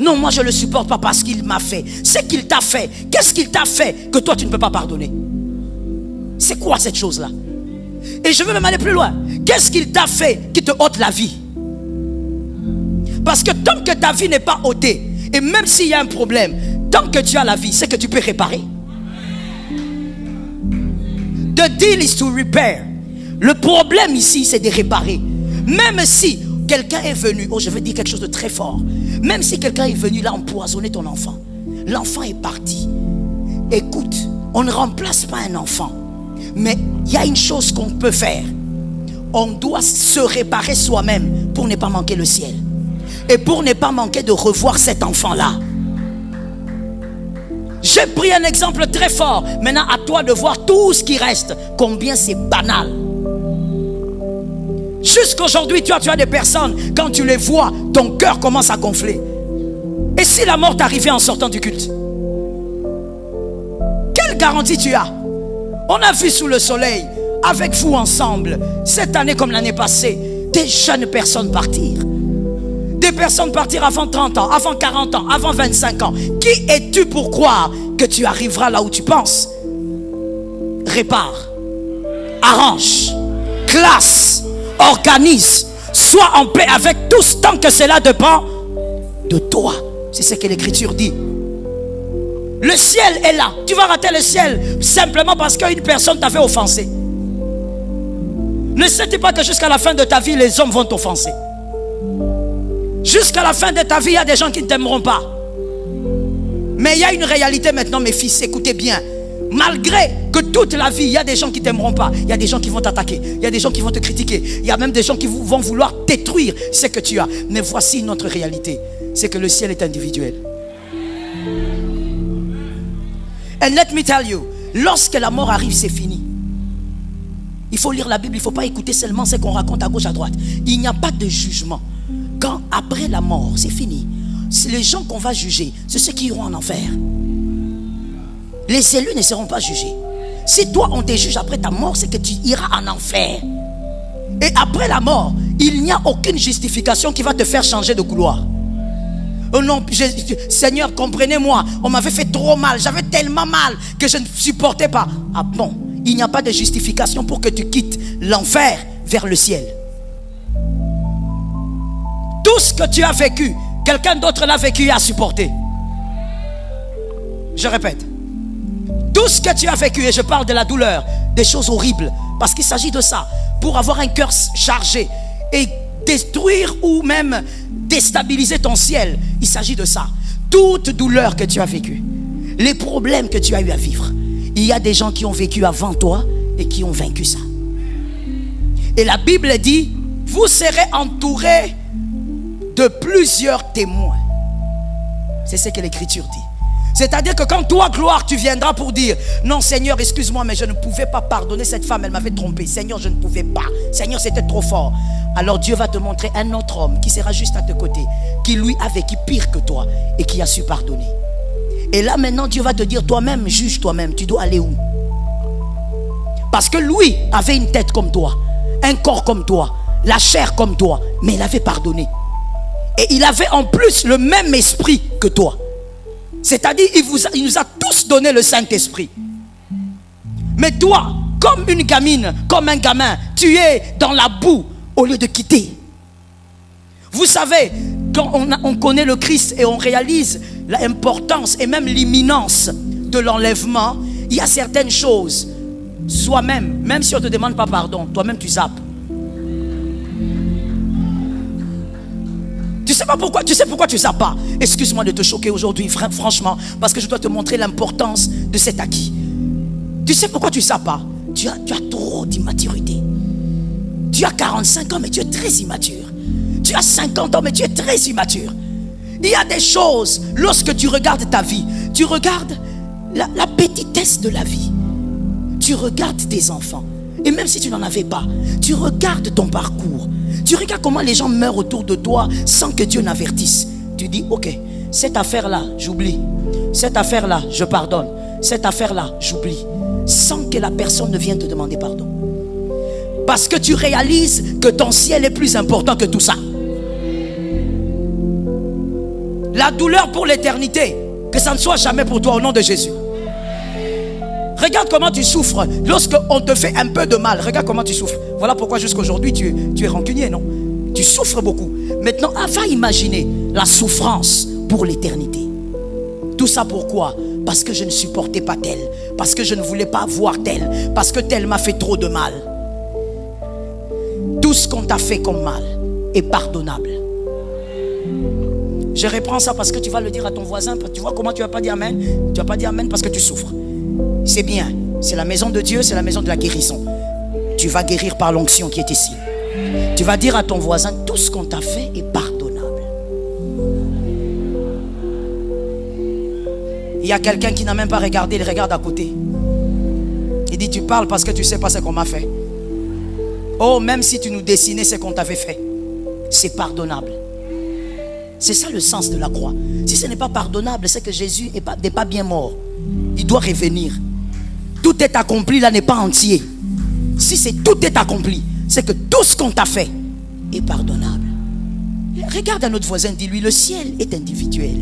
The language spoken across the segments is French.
Non, moi je ne le supporte pas parce qu'il m'a fait. C'est qu'il t'a fait. Qu'est-ce qu'il t'a fait que toi tu ne peux pas pardonner? C'est quoi cette chose-là? Et je veux même aller plus loin. Qu'est-ce qu'il t'a fait qui te ôte la vie? Parce que tant que ta vie n'est pas ôtée, et même s'il y a un problème, tant que tu as la vie, c'est que tu peux réparer. The deal is to repair. Le problème ici, c'est de réparer. Même si quelqu'un est venu, oh je vais dire quelque chose de très fort. Même si quelqu'un est venu là empoisonner ton enfant, l'enfant est parti. Écoute, on ne remplace pas un enfant. Mais il y a une chose qu'on peut faire. On doit se réparer soi-même pour ne pas manquer le ciel. Et pour ne pas manquer de revoir cet enfant-là. J'ai pris un exemple très fort. Maintenant, à toi de voir tout ce qui reste. Combien c'est banal. Jusqu'aujourd'hui, tu as des personnes, quand tu les vois, ton cœur commence à gonfler. Et si la mort t'arrivait en sortant du culte? Quelle garantie tu as? On a vu sous le soleil, avec vous ensemble, cette année comme l'année passée, des jeunes personnes partir. Des personnes partir avant 30 ans, avant 40 ans, avant 25 ans. Qui es-tu pour croire que tu arriveras là où tu penses? Répare, arrange, classe, organise, sois en paix avec tous tant que cela dépend de toi. C'est ce que l'Écriture dit. Le ciel est là. Tu vas rater le ciel simplement parce qu'une personne t'avait offensé. Ne sais-tu pas que jusqu'à la fin de ta vie, les hommes vont t'offenser? Jusqu'à la fin de ta vie, il y a des gens qui ne t'aimeront pas. Mais il y a une réalité maintenant, mes fils, écoutez bien. Malgré que toute la vie, il y a des gens qui ne t'aimeront pas. Il y a des gens qui vont t'attaquer. Il y a des gens qui vont te critiquer. Il y a même des gens qui vont vouloir détruire ce que tu as. Mais voici notre réalité. C'est que le ciel est individuel. And let me tell you, lorsque la mort arrive, c'est fini. Il faut lire la Bible, il ne faut pas écouter seulement ce qu'on raconte à gauche, à droite. Il n'y a pas de jugement. Quand après la mort, c'est fini. C'est les gens qu'on va juger, c'est ceux qui iront en enfer. Les élus ne seront pas jugés. Si toi on te juge après ta mort, c'est que tu iras en enfer. Et après la mort, il n'y a aucune justification qui va te faire changer de couloir. Oh non, Seigneur, comprenez-moi, on m'avait fait trop mal, j'avais tellement mal que je ne supportais pas. Ah bon, il n'y a pas de justification pour que tu quittes l'enfer vers le ciel. Tout ce que tu as vécu, quelqu'un d'autre l'a vécu et a supporté. Je répète, tout ce que tu as vécu, et je parle de la douleur, des choses horribles, parce qu'il s'agit de ça, pour avoir un cœur chargé et détruire ou même déstabiliser ton ciel, il s'agit de ça. Toute douleur que tu as vécue, les problèmes que tu as eu à vivre, il y a des gens qui ont vécu avant toi et qui ont vaincu ça. Et la Bible dit, vous serez entourés de plusieurs témoins. C'est ce que l'Écriture dit. C'est-à-dire que quand toi, gloire, tu viendras pour dire, non Seigneur, excuse-moi, mais je ne pouvais pas pardonner cette femme, elle m'avait trompé. Seigneur, je ne pouvais pas. Seigneur, c'était trop fort. Alors Dieu va te montrer un autre homme qui sera juste à tes côtés, qui lui a vécu pire que toi et qui a su pardonner. Et là maintenant, Dieu va te dire, toi-même, juge toi-même, tu dois aller où? Parce que lui avait une tête comme toi, un corps comme toi, la chair comme toi, mais il avait pardonné. Et il avait en plus le même esprit que toi. C'est-à-dire, il nous a tous donné le Saint-Esprit. Mais toi, comme une gamine, comme un gamin, tu es dans la boue au lieu de quitter. Vous savez, quand on connaît le Christ et on réalise l'importance et même l'imminence de l'enlèvement, il y a certaines choses, soi-même, même si on ne te demande pas pardon, toi-même tu zappes. Tu sais pourquoi tu zappes pas? Excuse-moi de te choquer aujourd'hui, franchement, parce que je dois te montrer l'importance de cet acquis. Tu sais pourquoi tu zappes pas? Tu as trop d'immaturité. Tu as 45 ans, mais tu es très immature. Tu as 50 ans, mais tu es très immature. Il y a des choses, lorsque tu regardes ta vie, tu regardes la petitesse de la vie. Tu regardes tes enfants. Et même si tu n'en avais pas, tu regardes ton parcours. Tu regardes comment les gens meurent autour de toi sans que Dieu n'avertisse. Tu dis, ok, cette affaire-là, j'oublie. Cette affaire-là, je pardonne. Cette affaire-là, j'oublie. Sans que la personne ne vienne te demander pardon. Parce que tu réalises que ton ciel est plus important que tout ça. La douleur pour l'éternité, que ça ne soit jamais pour toi au nom de Jésus. Regarde comment tu souffres lorsque on te fait un peu de mal. Regarde comment tu souffres. Voilà pourquoi jusqu'aujourd'hui tu es rancunier, non? Tu souffres beaucoup. Maintenant, va imaginer la souffrance pour l'éternité. Tout ça pourquoi? Parce que je ne supportais pas tel. Parce que je ne voulais pas voir tel. Parce que tel m'a fait trop de mal. Tout ce qu'on t'a fait comme mal est pardonnable. Je reprends ça parce que tu vas le dire à ton voisin. Tu vois comment tu ne vas pas dire amen? Tu ne vas pas dire amen parce que tu souffres. C'est bien. C'est la maison de Dieu, c'est la maison de la guérison. Tu vas guérir par l'onction qui est ici. Tu vas dire à ton voisin, tout ce qu'on t'a fait est pardonnable. Il y a quelqu'un qui n'a même pas regardé, il regarde à côté. Il dit, tu parles parce que tu ne sais pas ce qu'on m'a fait. Oh, même si tu nous dessinais ce qu'on t'avait fait, c'est pardonnable. C'est ça le sens de la croix. Si ce n'est pas pardonnable, c'est que Jésus n'est pas bien mort. Il doit revenir. Tout est accompli, là n'est pas entier. Si tout est accompli, c'est que tout ce qu'on t'a fait est pardonnable. Regarde à notre voisin, dis-lui, le ciel est individuel.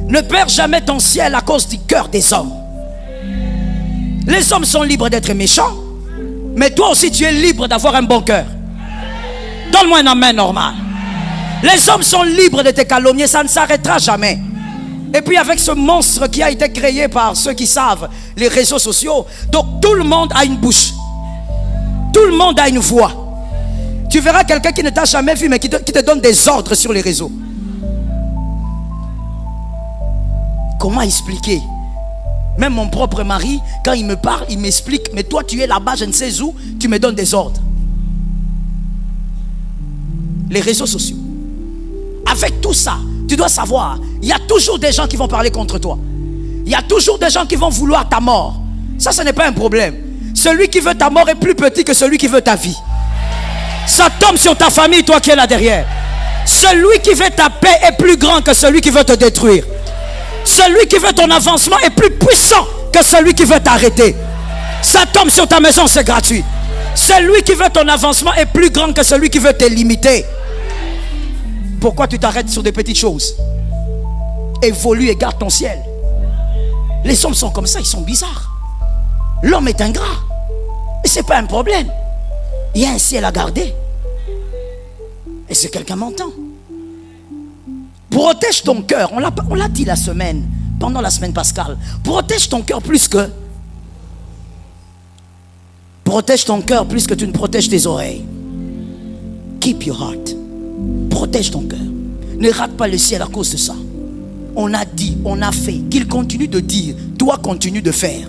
Ne perds jamais ton ciel à cause du cœur des hommes. Les hommes sont libres d'être méchants, mais toi aussi tu es libre d'avoir un bon cœur. Donne-moi un amen normal. Les hommes sont libres de te calomnier, ça ne s'arrêtera jamais. Et puis avec ce monstre qui a été créé par ceux qui savent, les réseaux sociaux, donc tout le monde a une bouche. Tout le monde a une voix. Tu verras quelqu'un qui ne t'a jamais vu mais qui te donne des ordres sur les réseaux. Comment expliquer? Même mon propre mari, quand il me parle, il m'explique, mais toi tu es là-bas, je ne sais où, tu me donnes des ordres. Les réseaux sociaux. Avec tout ça, tu dois savoir, il y a toujours des gens qui vont parler contre toi. Il y a toujours des gens qui vont vouloir ta mort. Ça, ce n'est pas un problème. Celui qui veut ta mort est plus petit que celui qui veut ta vie. Ça tombe sur ta famille, toi qui es là derrière. Celui qui veut ta paix est plus grand que celui qui veut te détruire. Celui qui veut ton avancement est plus puissant que celui qui veut t'arrêter. Ça tombe sur ta maison, c'est gratuit. Celui qui veut ton avancement est plus grand que celui qui veut te limiter. Pourquoi tu t'arrêtes sur des petites choses? Évolue et garde ton ciel. Les hommes sont comme ça, ils sont bizarres. L'homme est ingrat. Et ce n'est pas un problème. Il y a un ciel à garder. Est-ce que quelqu'un m'entend? Protège ton cœur. On l'a dit pendant la semaine pascale. Protège ton cœur plus que... Protège ton cœur plus que tu ne protèges tes oreilles. Keep your heart. Protège ton cœur. Ne rate pas le ciel à cause de ça. On a dit, on a fait. Qu'il continue de dire. Toi, continue de faire.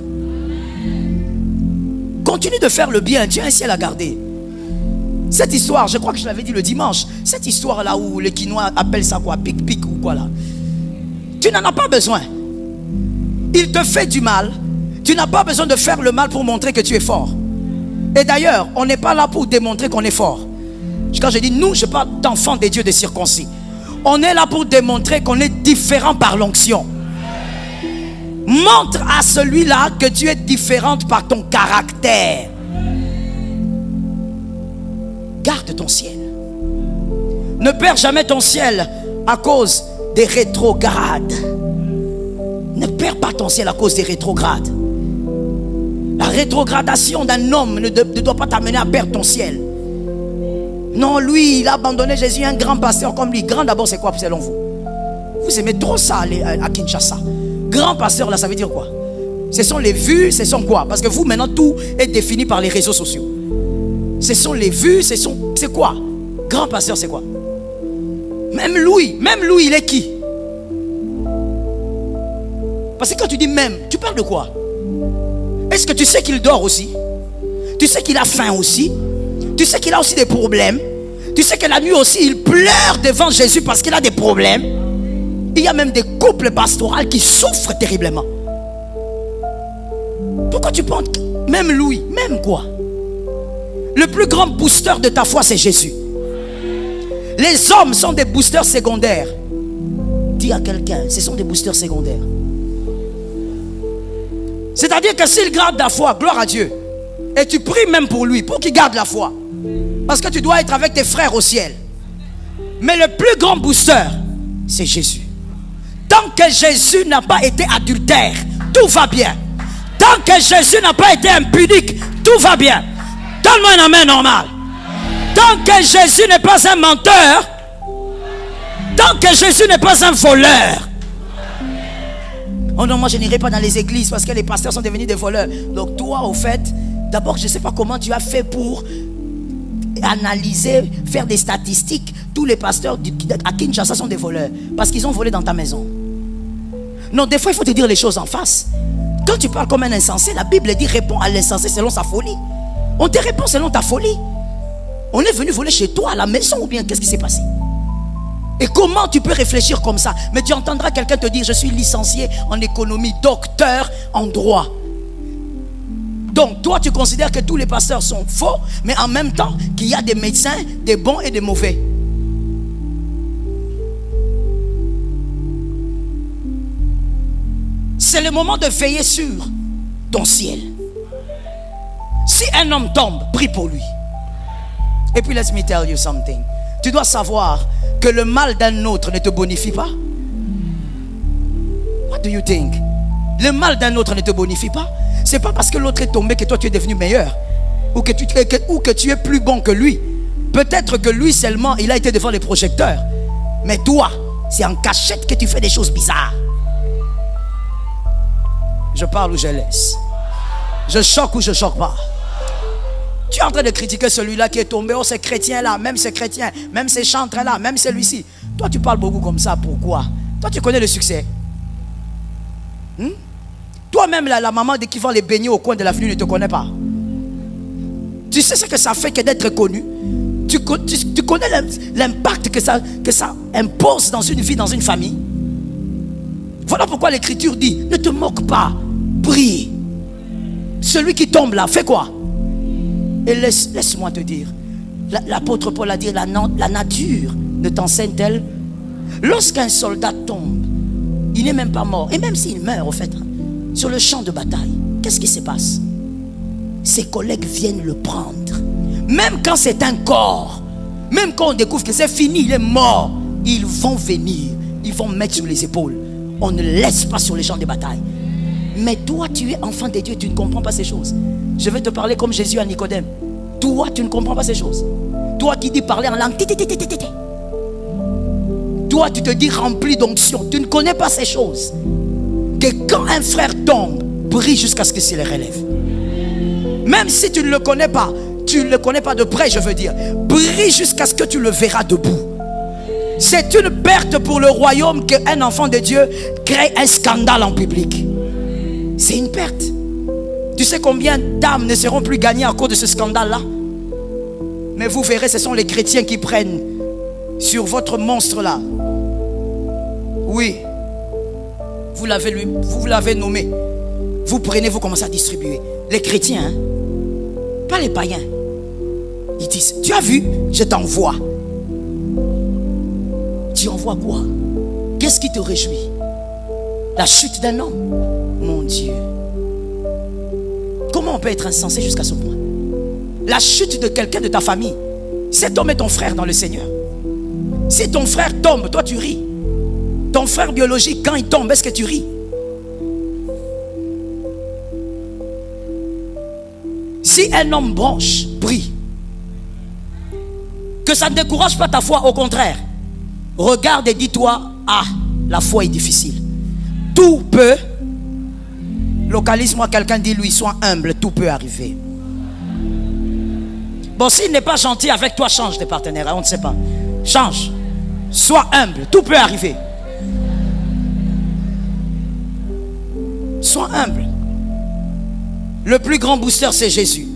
Continue de faire le bien. Tu as un ciel à garder. Cette histoire, je crois que je l'avais dit le dimanche. Cette histoire là où les Quinois appellent ça quoi? Pic-pic ou quoi là? Tu n'en as pas besoin. Il te fait du mal. Tu n'as pas besoin de faire le mal pour montrer que tu es fort. Et d'ailleurs, on n'est pas là pour démontrer qu'on est fort. Quand je dis nous, je parle d'enfants des dieux des circoncis. On est là pour démontrer qu'on est différent par l'onction. Montre à celui-là que tu es différente par ton caractère. Garde ton ciel. Ne perds jamais ton ciel à cause des rétrogrades. Ne perds pas ton ciel à cause des rétrogrades. La rétrogradation d'un homme ne doit pas t'amener à perdre ton ciel. Non, lui, il a abandonné Jésus, un grand pasteur comme lui. Grand d'abord, c'est quoi selon vous? Vous aimez trop ça à Kinshasa. Grand pasteur, là, ça veut dire quoi? Ce sont les vues, ce sont quoi? Parce que vous, maintenant, tout est défini par les réseaux sociaux. Ce sont les vues, c'est quoi? Grand pasteur, c'est quoi? Même lui, il est qui? Parce que quand tu dis même, tu parles de quoi? Est-ce que tu sais qu'il dort aussi? Tu sais qu'il a faim aussi? Tu sais qu'il a aussi des problèmes? Tu sais que la nuit aussi, il pleure devant Jésus parce qu'il a des problèmes? Il y a même des couples pastoraux qui souffrent terriblement. Pourquoi tu penses? Même lui, même quoi? Le plus grand booster de ta foi, c'est Jésus. Les hommes sont des boosters secondaires. Dis à quelqu'un, ce sont des boosters secondaires. C'est-à-dire que s'il garde la foi, gloire à Dieu, et tu pries même pour lui, pour qu'il garde la foi, parce que tu dois être avec tes frères au ciel. Mais le plus grand booster, c'est Jésus. Tant que Jésus n'a pas été adultère, tout va bien. Tant que Jésus n'a pas été impunique, tout va bien. Donne-moi un amen normal. Tant que Jésus n'est pas un menteur, tant que Jésus n'est pas un voleur. Oh non, moi je n'irai pas dans les églises parce que les pasteurs sont devenus des voleurs. Donc toi, au fait, d'abord je ne sais pas comment tu as fait pour analyser, faire des statistiques. Tous les pasteurs à Kinshasa sont des voleurs parce qu'ils ont volé dans ta maison. Non, des fois il faut te dire les choses en face. Quand tu parles comme un insensé, la Bible dit réponds à l'insensé selon sa folie. On te répond selon ta folie. On est venu voler chez toi à la maison ou bien qu'est-ce qui s'est passé? Et comment tu peux réfléchir comme ça? Mais tu entendras quelqu'un te dire je suis licencié en économie, docteur en droit. Donc toi tu considères que tous les pasteurs sont faux, mais en même temps qu'il y a des médecins, des bons et des mauvais. C'est le moment de veiller sur ton ciel. Si un homme tombe, prie pour lui. Et puis let me tell you something. Tu dois savoir que le mal d'un autre ne te bonifie pas. What do you think? Le mal d'un autre ne te bonifie pas. C'est pas parce que l'autre est tombé que toi tu es devenu meilleur ou que tu es plus bon que lui. Peut-être que lui seulement il a été devant les projecteurs, mais toi c'est en cachette que tu fais des choses bizarres. Je parle ou je laisse? Je choque ou je choque pas? Tu es en train de critiquer celui-là qui est tombé. Oh, ces chrétiens-là, même ces chrétiens, même ces chantres-là, même celui-ci. Toi, tu parles beaucoup comme ça. Pourquoi? Toi, tu connais le succès. Toi-même, la maman qui vend les beignets au coin de l'avenue ne te connaît pas. Tu sais ce que ça fait que d'être connu. Tu connais l'impact que ça impose dans une vie, dans une famille. Voilà pourquoi l'Écriture dit, ne te moque pas, prie. Celui qui tombe là, fais quoi? Et laisse-moi te dire, l'apôtre Paul a dit, la nature ne t'enseigne-t-elle? Lorsqu'un soldat tombe, il n'est même pas mort. Et même s'il meurt, au fait, sur le champ de bataille, qu'est-ce qui se passe? Ses collègues viennent le prendre. Même quand c'est un corps, même quand on découvre que c'est fini, il est mort, ils vont venir, ils vont mettre sur les épaules. On ne laisse pas sur les champs de bataille. Mais toi, tu es enfant de Dieu, tu ne comprends pas ces choses. Je vais te parler comme Jésus à Nicodème. Toi, tu ne comprends pas ces choses. Toi qui dis parler en langue. Toi, tu te dis rempli d'onction. Tu ne connais pas ces choses. Que quand un frère tombe, prie jusqu'à ce que s'il les relève. Même si tu ne le connais pas, tu ne le connais pas de près, je veux dire. Prie jusqu'à ce que tu le verras debout. C'est une perte pour le royaume qu'un enfant de Dieu crée un scandale en public. C'est une perte. Tu sais combien d'âmes ne seront plus gagnées à cause de ce scandale-là? Mais vous verrez, ce sont les chrétiens qui prennent sur votre monstre-là. Oui. Vous l'avez nommé. Vous prenez, vous commencez à distribuer. Les chrétiens, hein? Pas les païens. Ils disent, tu as vu? Je t'envoie. Tu envoies quoi? Qu'est-ce qui te réjouit? La chute d'un homme? Mon Dieu. Comment on peut être insensé jusqu'à ce point? La chute de quelqu'un de ta famille. Cet homme est ton frère dans le Seigneur. Si ton frère tombe, toi tu ris. Ton frère biologique, quand il tombe, est-ce que tu ris? Si un homme bronche, prie. Que ça ne décourage pas ta foi, au contraire. Regarde et dis-toi, ah, la foi est difficile. Tout peut. Localise-moi quelqu'un, dis-lui, sois humble, tout peut arriver. Bon, s'il n'est pas gentil avec toi, change de partenaire, on ne sait pas. Change. Sois humble, tout peut arriver. Sois humble. Le plus grand booster, c'est Jésus.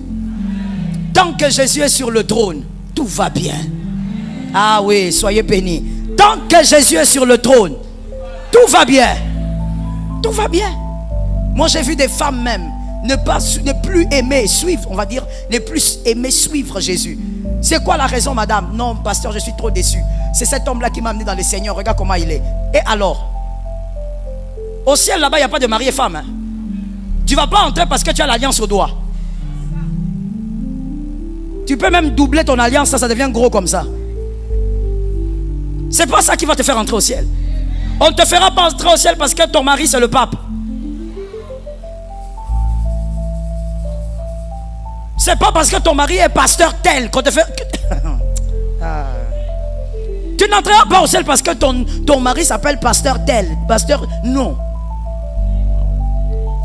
Tant que Jésus est sur le trône, tout va bien. Ah oui, soyez bénis. Tant que Jésus est sur le trône, tout va bien. Tout va bien. Moi j'ai vu des femmes même ne plus aimer suivre, on va dire, ne plus aimer suivre Jésus. C'est quoi la raison, madame? Non, pasteur, je suis trop déçu. C'est cet homme-là qui m'a amené dans le Seigneur. Regarde comment il est. Et alors? Au ciel là-bas, il n'y a pas de mari et femme. Hein? Tu ne vas pas entrer parce que tu as l'alliance au doigt. Tu peux même doubler ton alliance, ça devient gros comme ça. C'est pas ça qui va te faire entrer au ciel. On ne te fera pas entrer au ciel parce que ton mari c'est le pape. C'est pas parce que ton mari est pasteur tel qu'on te fait... Tu n'entreras pas au ciel parce que ton mari s'appelle pasteur tel. Pasteur, non.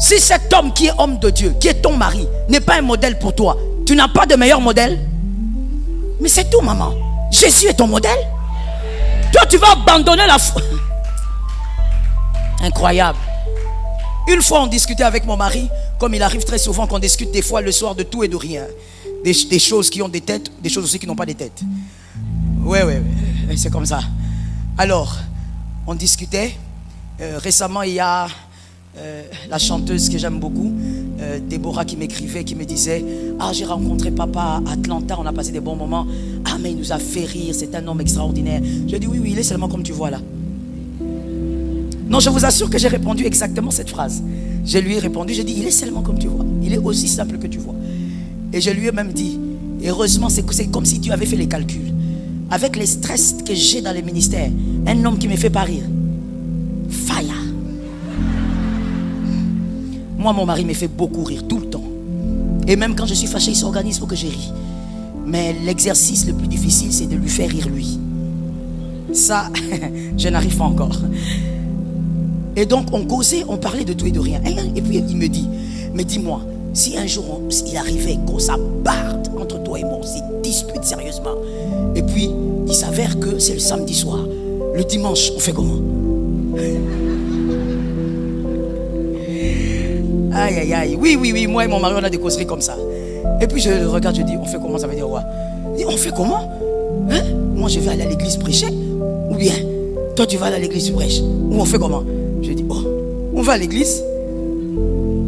Si cet homme qui est homme de Dieu, qui est ton mari, n'est pas un modèle pour toi, tu n'as pas de meilleur modèle. Mais c'est tout, maman. Jésus est ton modèle. Toi, tu vas abandonner la foi. Incroyable. Une fois, on discutait avec mon mari, comme il arrive très souvent qu'on discute des fois le soir de tout et de rien. Des choses qui ont des têtes, des choses aussi qui n'ont pas des têtes. Ouais, c'est comme ça. Alors, on discutait. Récemment, il y a la chanteuse que j'aime beaucoup, Déborah, qui m'écrivait, qui me disait: ah, j'ai rencontré papa à Atlanta, on a passé des bons moments. Ah, mais il nous a fait rire, c'est un homme extraordinaire. Je dis: oui, il est seulement comme tu vois là. Non, je vous assure que j'ai répondu exactement cette phrase. Je lui ai répondu, j'ai dit: il est seulement comme tu vois. Il est aussi simple que tu vois. Et je lui ai même dit: heureusement, c'est comme si Dieu avait fait les calculs. Avec les stress que j'ai dans les ministères, un homme qui me fait pas rire. Fire. Moi, mon mari me fait beaucoup rire tout le temps. Et même quand je suis fâché, il s'organise pour que je rie. Mais l'exercice le plus difficile, c'est de lui faire rire lui. Ça, je n'arrive pas encore. Et donc, on causait, on parlait de tout et de rien. Et puis, il me dit: mais dis-moi, si un jour, il arrivait qu'on s'abarde entre toi et moi, on s'y dispute sérieusement. Et puis, il s'avère que c'est le samedi soir. Le dimanche, on fait comment? Aïe, aïe, aïe. Oui, moi et mon mari, on a des causeries comme ça. Et puis, je regarde, je dis: on fait comment? Ça veut dire quoi? Il dit: on fait comment? Hein? Moi, je vais aller à l'église prêcher. Ou bien, toi, tu vas aller à l'église, tu prêches. Ou on fait comment? Je dis: oh, on va à l'église.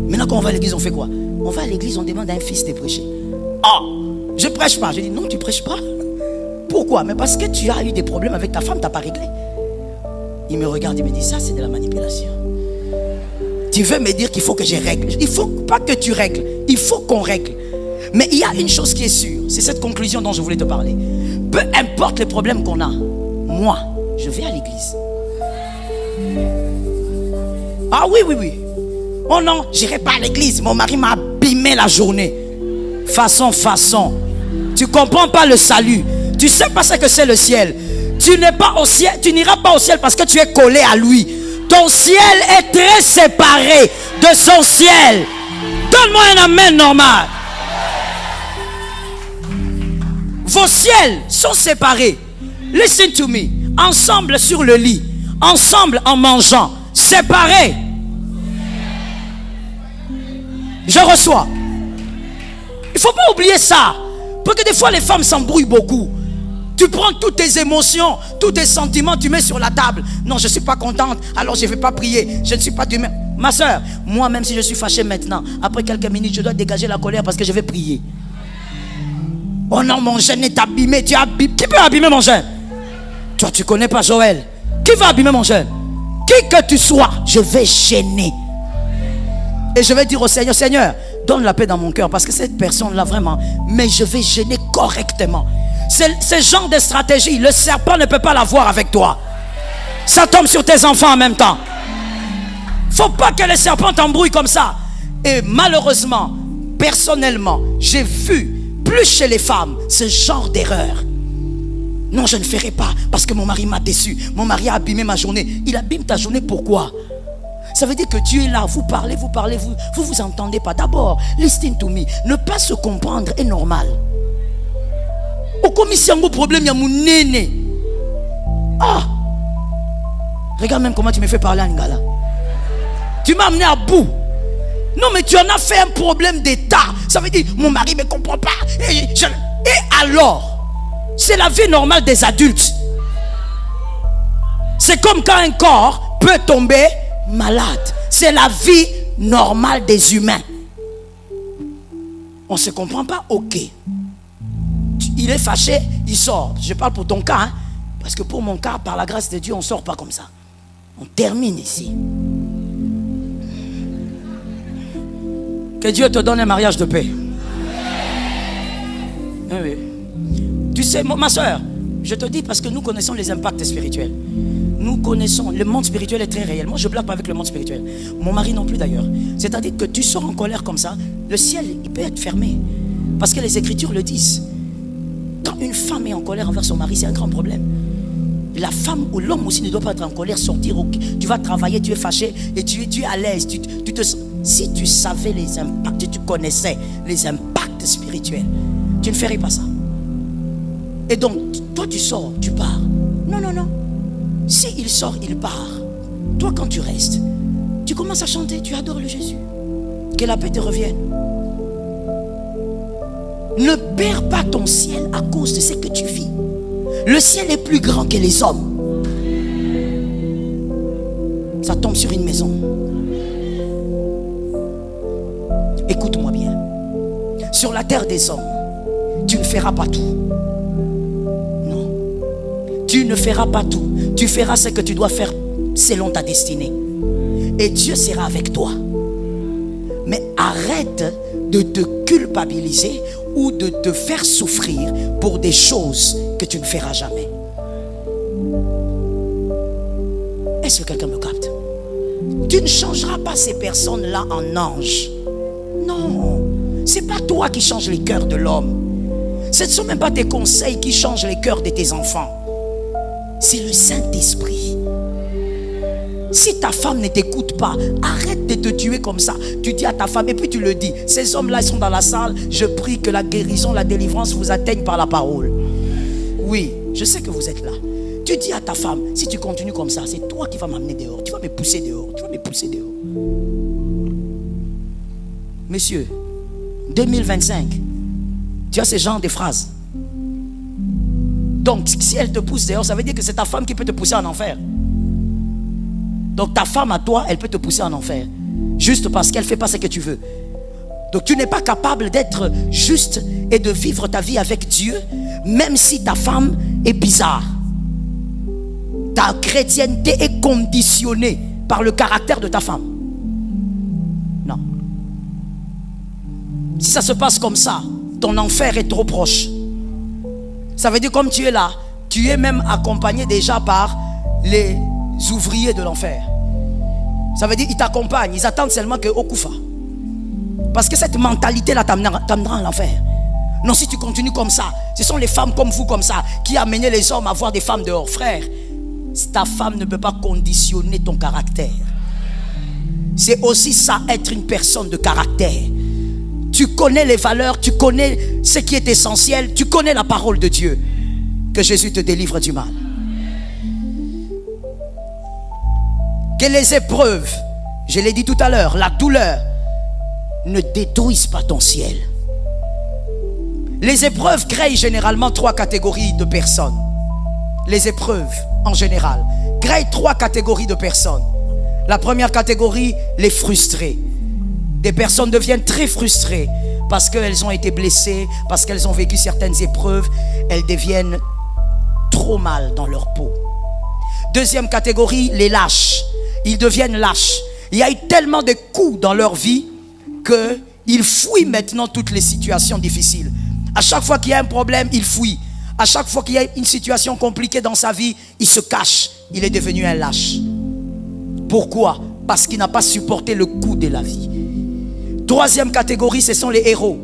Maintenant, quand on va à l'église, on fait quoi? On va à l'église, on demande à un fils de prêcher. Oh, je prêche pas. Je dis: non, tu prêches pas. Pourquoi? Mais parce que tu as eu des problèmes avec ta femme, tu n'as pas réglé. Il me regarde, il me dit: ça, c'est de la manipulation. Tu veux me dire qu'il faut que je règle? Il ne faut pas que tu règles, il faut qu'on règle. Mais il y a une chose qui est sûre, c'est cette conclusion dont je voulais te parler. Peu importe les problèmes qu'on a, moi, je vais à l'église. Ah oui. Oh non, je n'irai pas à l'église. Mon mari m'a abîmé la journée. Façon. Tu ne comprends pas le salut. Tu ne sais pas ce que c'est le ciel. Tu n'es pas au ciel, tu n'iras pas au ciel parce que tu es collé à lui. Ton ciel est très séparé de son ciel. Donne-moi un amen normal. Vos ciels sont séparés. Listen to me. Ensemble sur le lit. Ensemble en mangeant. Séparés. Je reçois. Il ne faut pas oublier ça. Parce que des fois les femmes s'embrouillent beaucoup. Tu prends toutes tes émotions, tous tes sentiments, tu mets sur la table. Non, je ne suis pas contente, alors je ne vais pas prier. Je ne suis pas d'humain. Ma soeur, moi même si je suis fâché maintenant, après quelques minutes, je dois dégager la colère parce que je vais prier. Oh non, mon jeûne est abîmé. Tu abîmes. Qui peut abîmer mon jeûne? Toi, tu ne connais pas Joël. Qui va abîmer mon jeûne? Qui que tu sois, je vais gêner. Et je vais dire au Seigneur: Seigneur, donne la paix dans mon cœur parce que cette personne-là vraiment, mais je vais gêner correctement. Ce genre de stratégie, le serpent ne peut pas l'avoir avec toi. Ça tombe sur tes enfants en même temps. Faut pas que le serpent t'embrouille comme ça. Et malheureusement, personnellement, j'ai vu plus chez les femmes ce genre d'erreur. Non, je ne ferai pas parce que mon mari m'a déçu. Mon mari a abîmé ma journée. Il abîme ta journée, pourquoi? Ça veut dire que Dieu est là, vous parlez, vous entendez pas. D'abord, listen to me. Ne pas se comprendre est normal. Au commission, il y a un problème, il y a mon néné. Ah! Regarde même comment tu me fais parler en Lingala. Tu m'as amené à bout. Non, mais tu en as fait un problème d'état. Ça veut dire, mon mari ne me comprend pas. Et alors? C'est la vie normale des adultes. C'est comme quand un corps peut tomber malade. C'est la vie normale des humains. On ne se comprend pas, ok. Il est fâché, il sort. Je parle pour ton cas, hein? Parce que pour mon cas, par la grâce de Dieu, on ne sort pas comme ça. On termine ici. Que Dieu te donne un mariage de paix. Oui. Tu sais, ma soeur, Je te dis parce que nous connaissons les impacts spirituels. Nous connaissons, le monde spirituel est très réel. Moi, je ne blague pas avec le monde spirituel. Mon mari non plus d'ailleurs. C'est-à-dire que tu sors en colère comme ça, le ciel, il peut être fermé. Parce que les Écritures le disent. Quand une femme est en colère envers son mari, c'est un grand problème. La femme ou l'homme aussi ne doit pas être en colère, sortir. Tu vas travailler, tu es fâché et tu es à l'aise. Si tu savais les impacts, si tu connaissais les impacts spirituels, tu ne ferais pas ça. Et donc, toi tu sors, tu pars. Non. Si il sort, il part. Toi quand tu restes, tu commences à chanter, tu adores le Jésus. Que la paix te revienne. Ne perds pas ton ciel à cause de ce que tu vis. Le ciel est plus grand que les hommes. Ça tombe sur une maison. Écoute-moi bien. Sur la terre des hommes, tu ne feras pas tout. Non. Tu ne feras pas tout. Tu feras ce que tu dois faire selon ta destinée. Et Dieu sera avec toi. Mais arrête de te culpabiliser ou de te faire souffrir pour des choses que tu ne feras jamais. Est-ce que quelqu'un me capte? Tu ne changeras pas ces personnes-là en anges. Non, c'est pas toi qui changes les cœurs de l'homme. Ce ne sont même pas tes conseils qui changent les cœurs de tes enfants. C'est le Saint-Esprit. Si ta femme ne t'écoute pas, arrête de te tuer comme ça. Tu dis à ta femme et puis tu le dis. Ces hommes-là, ils sont dans la salle. Je prie que la guérison, la délivrance vous atteigne par la parole. Oui, je sais que vous êtes là. Tu dis à ta femme, si tu continues comme ça, c'est toi qui vas m'amener dehors. Tu vas me pousser dehors. Tu vas me pousser dehors. Monsieur, 2025, tu as ce genre de phrases. Donc, si elle te pousse dehors, ça veut dire que c'est ta femme qui peut te pousser en enfer. Donc ta femme à toi, elle peut te pousser en enfer. Juste parce qu'elle ne fait pas ce que tu veux. Donc tu n'es pas capable d'être juste et de vivre ta vie avec Dieu, même si ta femme est bizarre. Ta chrétienté est conditionnée par le caractère de ta femme. Non. Si ça se passe comme ça, ton enfer est trop proche. Ça veut dire comme tu es là, tu es même accompagné déjà par les ouvriers de l'enfer. Ça veut dire ils t'accompagnent, ils attendent seulement que Okufa. Parce que cette mentalité-là t'amènera à l'enfer. Non, si tu continues comme ça, ce sont les femmes comme vous comme ça qui amènent les hommes à voir des femmes dehors. Frère, ta femme ne peut pas conditionner ton caractère. C'est aussi ça, être une personne de caractère. Tu connais les valeurs, tu connais ce qui est essentiel, tu connais la parole de Dieu. Que Jésus te délivre du mal. Que les épreuves, je l'ai dit tout à l'heure, la douleur ne détruisent pas ton ciel. Les épreuves créent généralement 3 catégories de personnes. Les épreuves, en général, créent 3 catégories de personnes. La première catégorie, les frustrés. Des personnes deviennent très frustrées parce qu'elles ont été blessées, parce qu'elles ont vécu certaines épreuves. Elles deviennent trop mal dans leur peau. Deuxième catégorie, les lâches. Ils deviennent lâches. Il y a eu tellement de coups dans leur vie qu'ils fuient maintenant toutes les situations difficiles. À chaque fois qu'il y a un problème, ils fuient. À chaque fois qu'il y a une situation compliquée dans sa vie, il se cache. Il est devenu un lâche. Pourquoi? Parce qu'il n'a pas supporté le coup de la vie. Troisième catégorie, ce sont les héros.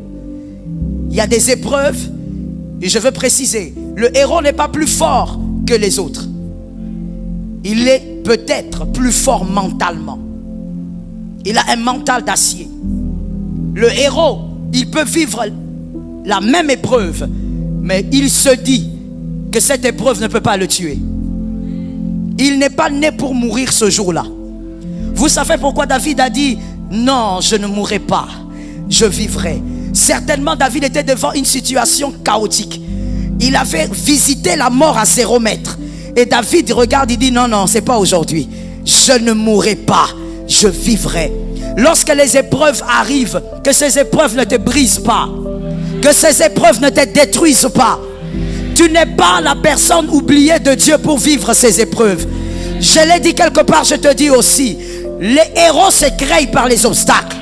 Il y a des épreuves, et je veux préciser, le héros n'est pas plus fort que les autres. Il est peut-être plus fort mentalement. Il a un mental d'acier. Le héros, il peut vivre la même épreuve, mais il se dit que cette épreuve ne peut pas le tuer. Il n'est pas né pour mourir ce jour-là. Vous savez pourquoi David a dit non, je ne mourrai pas, je vivrai. Certainement David était devant une situation chaotique. Il avait visité la mort à 0 mètre. Et David regarde, il dit non, c'est pas aujourd'hui. Je ne mourrai pas, je vivrai. Lorsque les épreuves arrivent, que ces épreuves ne te brisent pas, que ces épreuves ne te détruisent pas. Tu n'es pas la personne oubliée de Dieu pour vivre ces épreuves. Je l'ai dit quelque part, je te dis aussi, les héros se créent par les obstacles.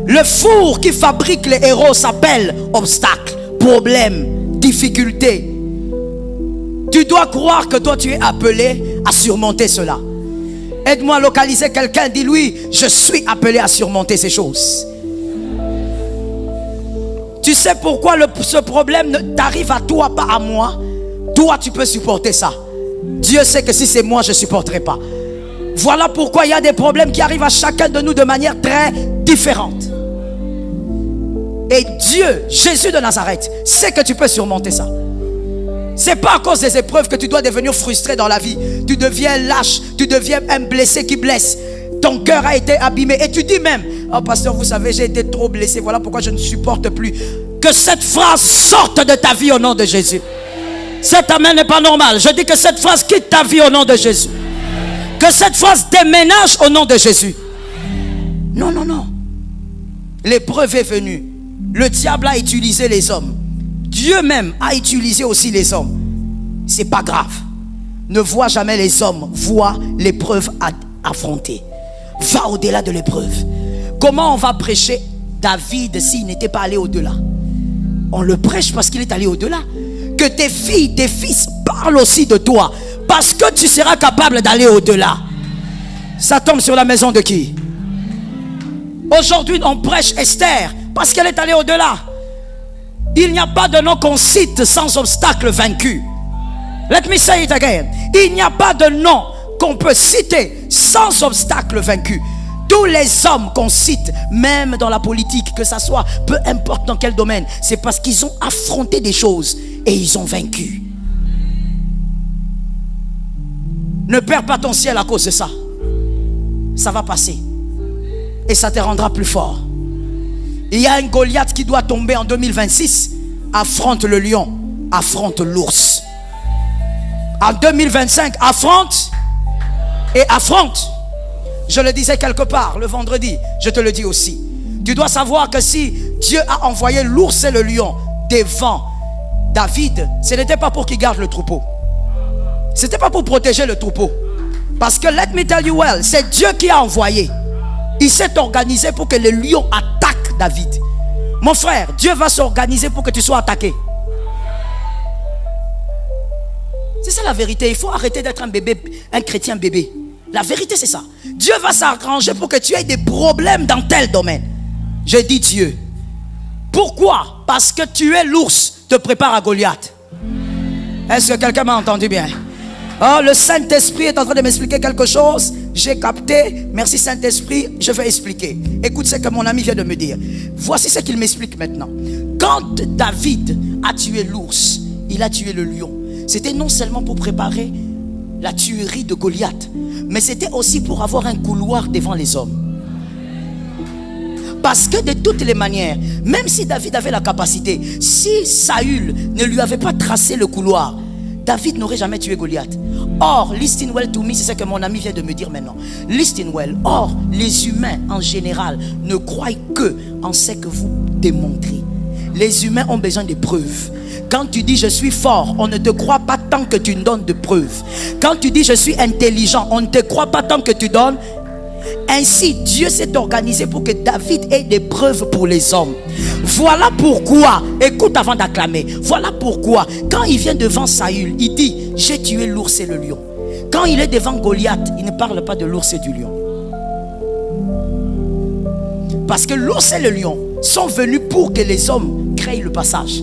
Le four qui fabrique les héros s'appelle obstacle, problème. difficultés, tu dois croire que toi tu es appelé à surmonter cela. Aide-moi à localiser quelqu'un, dis-lui, je suis appelé à surmonter ces choses. Tu sais pourquoi ce problème t'arrive à toi, pas à moi? Toi tu peux supporter ça. Dieu sait que si c'est moi, je ne supporterai pas. Voilà pourquoi il y a des problèmes qui arrivent à chacun de nous de manière très différente. Et Dieu, Jésus de Nazareth, sait que tu peux surmonter ça. C'est pas à cause des épreuves que tu dois devenir frustré dans la vie. Tu deviens lâche, tu deviens un blessé qui blesse. Ton cœur a été abîmé. Et tu dis même, oh pasteur, vous savez, j'ai été trop blessé. Voilà pourquoi je ne supporte plus. Que cette phrase sorte de ta vie au nom de Jésus. Cet amen n'est pas normal. Je dis que cette phrase quitte ta vie au nom de Jésus. Que cette phrase déménage au nom de Jésus. Non, non, non. L'épreuve est venue. Le diable a utilisé les hommes. Dieu même a utilisé aussi les hommes. C'est pas grave. Ne vois jamais les hommes. Vois l'épreuve à affronter. Va au-delà de l'épreuve. Comment on va prêcher David s'il n'était pas allé au-delà? On le prêche parce qu'il est allé au-delà. Que tes filles, tes fils parlent aussi de toi. Parce que tu seras capable d'aller au-delà. Ça tombe sur la maison de qui? Aujourd'hui, on prêche Esther parce qu'elle est allée au-delà. Il n'y a pas de nom qu'on cite sans obstacle vaincu. Let me say it again. Il n'y a pas de nom qu'on peut citer sans obstacle vaincu. Tous les hommes qu'on cite, même dans la politique, que ça soit, peu importe dans quel domaine, c'est parce qu'ils ont affronté des choses et ils ont vaincu. Ne perds pas ton ciel à cause de ça. Ça va passer. Et ça te rendra plus fort. Il y a un Goliath qui doit tomber en 2026. Affronte le lion, affronte l'ours. En 2025, affronte et affronte. Je le disais quelque part le vendredi, je te le dis aussi. Tu dois savoir que si Dieu a envoyé l'ours et le lion devant David, ce n'était pas pour qu'il garde le troupeau. Ce n'était pas pour protéger le troupeau. Parce que, let me tell you well, c'est Dieu qui a envoyé. Il s'est organisé pour que le lion attaque David. Mon frère, Dieu va s'organiser pour que tu sois attaqué. C'est ça la vérité. Il faut arrêter d'être un bébé, un chrétien bébé. La vérité c'est ça. Dieu va s'arranger pour que tu aies des problèmes dans tel domaine. Je dis Dieu. Pourquoi? Parce que tu es l'ours, te prépare à Goliath. Est-ce que quelqu'un m'a entendu bien? Oh, le Saint-Esprit est en train de m'expliquer quelque chose. J'ai capté. Merci Saint-Esprit, je vais expliquer. Écoute ce que mon ami vient de me dire. Voici ce qu'il m'explique maintenant. Quand David a tué l'ours, il a tué le lion. C'était non seulement pour préparer la tuerie de Goliath, mais c'était aussi pour avoir un couloir devant les hommes. Parce que de toutes les manières, même si David avait la capacité, si Saül ne lui avait pas tracé le couloir, David n'aurait jamais tué Goliath. Or, listen well to me, c'est ce que mon ami vient de me dire maintenant. Listen well. Or, les humains en général ne croient que en ce que vous démontrez. Les humains ont besoin de preuves. Quand tu dis je suis fort, on ne te croit pas tant que tu donnes de preuves. Quand tu dis je suis intelligent, on ne te croit pas tant que tu donnes. Ainsi, Dieu s'est organisé pour que David ait des preuves pour les hommes. Voilà pourquoi, écoute avant d'acclamer, voilà pourquoi, quand il vient devant Saül, il dit, j'ai tué l'ours et le lion. Quand il est devant Goliath, il ne parle pas de l'ours et du lion. Parce que l'ours et le lion sont venus pour que les hommes créent le passage.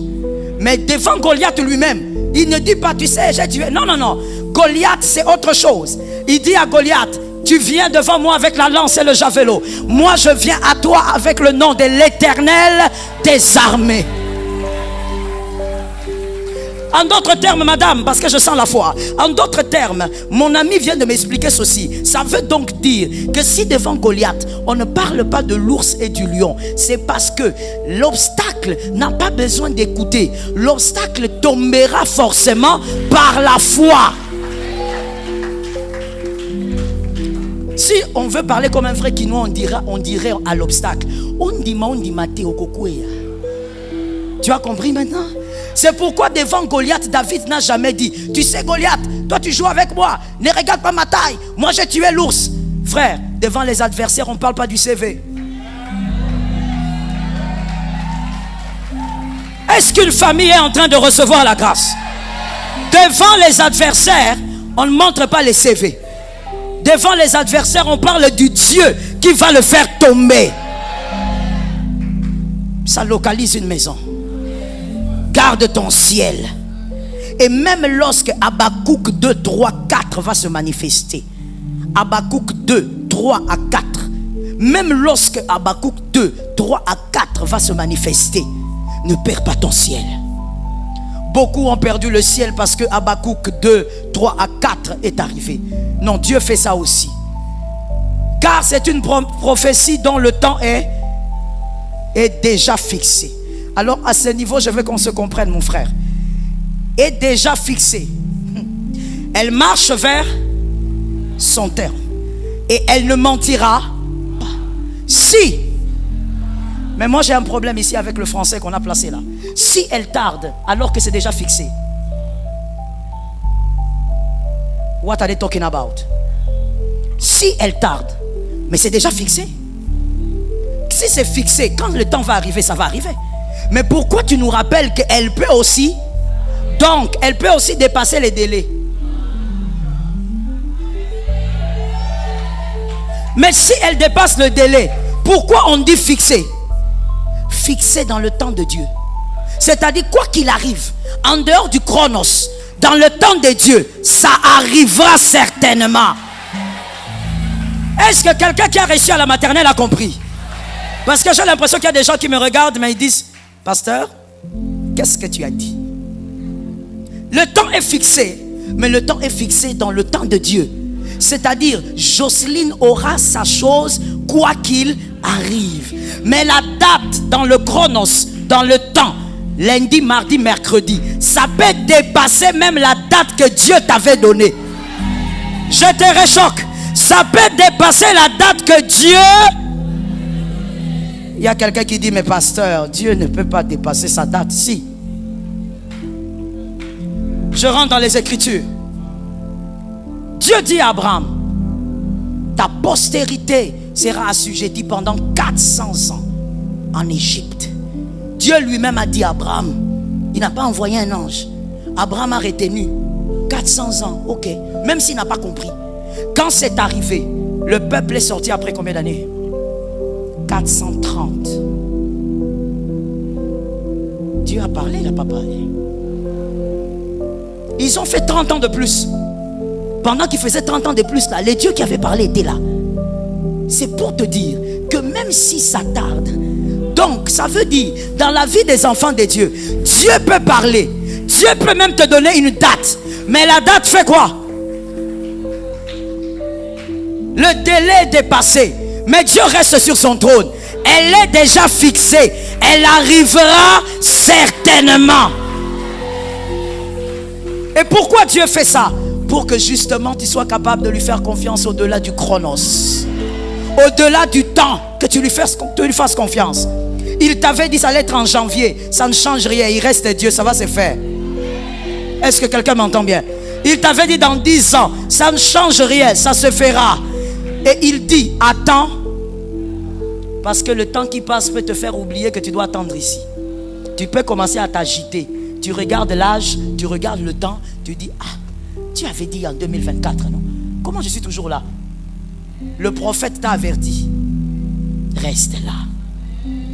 Mais devant Goliath lui-même, il ne dit pas, tu sais, j'ai tué. Non, non, non. Goliath, c'est autre chose. Il dit à Goliath, tu viens devant moi avec la lance et le javelot. Moi, je viens à toi avec le nom de l'Éternel des armées. En d'autres termes, madame, parce que je sens la foi. En d'autres termes, mon ami vient de m'expliquer ceci. Ça veut donc dire que si devant Goliath, on ne parle pas de l'ours et du lion, c'est parce que l'obstacle n'a pas besoin d'écouter. L'obstacle tombera forcément par la foi. Si on veut parler comme un vrai Quinois, on dirait à l'obstacle. On dit maté au kokouya. Tu as compris maintenant? C'est pourquoi devant Goliath, David n'a jamais dit, tu sais Goliath, toi tu joues avec moi, ne regarde pas ma taille, moi j'ai tué l'ours. Frère, devant les adversaires, on ne parle pas du CV. Est-ce qu'une famille est en train de recevoir la grâce? Devant les adversaires, on ne montre pas les CV. Devant les adversaires, on parle du Dieu qui va le faire tomber. Ça localise une maison. Garde ton ciel. Et même lorsque Habakkuk 2, 3, 4 va se manifester. Habakkuk 2, 3 à 4. Même lorsque Habakkuk 2, 3 à 4 va se manifester, ne perds pas ton ciel. Beaucoup ont perdu le ciel parce que Habakkuk 2, 3 à 4 est arrivé. Non, Dieu fait ça aussi. Car c'est une prophétie dont le temps est déjà fixé. Alors à ce niveau, je veux qu'on se comprenne, mon frère. Est déjà fixé. Elle marche vers son terme. Et elle ne mentira pas. Si. Mais moi j'ai un problème ici avec le français qu'on a placé là. Si elle tarde alors que c'est déjà fixé. What are they talking about? Si elle tarde, mais c'est déjà fixé. Si c'est fixé, quand le temps va arriver, ça va arriver. Mais pourquoi tu nous rappelles qu'elle peut aussi, donc elle peut aussi dépasser les délais? Mais si elle dépasse le délai, pourquoi on dit fixé? Fixé dans le temps de Dieu. C'est-à-dire quoi qu'il arrive, en dehors du chronos, dans le temps de Dieu, ça arrivera certainement. Est-ce que quelqu'un qui a réussi à la maternelle a compris? Parce que j'ai l'impression qu'il y a des gens qui me regardent mais ils disent: pasteur, qu'est-ce que tu as dit? Le temps est fixé, mais le temps est fixé dans le temps de Dieu. C'est-à-dire, Jocelyne aura sa chose quoi qu'il arrive. Mais la date dans le chronos, dans le temps, lundi, mardi, mercredi, ça peut dépasser même la date que Dieu t'avait donnée. Je te réchoque. Ça peut dépasser la date que Dieu... Il y a quelqu'un qui dit: mais pasteur, Dieu ne peut pas dépasser sa date. Si. Je rentre dans les Écritures. Dieu dit à Abraham: ta postérité sera assujettie pendant 400 ans en Égypte. Dieu lui-même a dit à Abraham, il n'a pas envoyé un ange. Abraham a retenu 400 ans, ok, même s'il n'a pas compris. Quand c'est arrivé, le peuple est sorti après combien d'années? 430. Dieu a parlé, il n'a pas parlé. Ils ont fait 30 ans de plus. Pendant qu'ils faisaient 30 ans de plus là, les dieux qui avaient parlé étaient là. C'est pour te dire que même si ça tarde, donc ça veut dire dans la vie des enfants de Dieu, Dieu peut parler, Dieu peut même te donner une date, mais la date fait quoi? Le délai est dépassé, mais Dieu reste sur son trône. Elle est déjà fixée, elle arrivera certainement. Et pourquoi Dieu fait ça? Pour que justement tu sois capable de lui faire confiance au-delà du chronos, au-delà du temps, que tu lui fasses confiance. Il t'avait dit ça allait être en janvier, ça ne change rien, il reste Dieu, ça va se faire. Est-ce que quelqu'un m'entend bien? Il t'avait dit dans 10 ans, ça ne change rien, ça se fera. Et il dit: attends, parce que le temps qui passe peut te faire oublier que tu dois attendre ici. Tu peux commencer à t'agiter. Tu regardes l'âge, tu regardes le temps, tu dis: ah, tu avais dit en 2024, non? Comment je suis toujours là? Le prophète t'a averti. Reste là.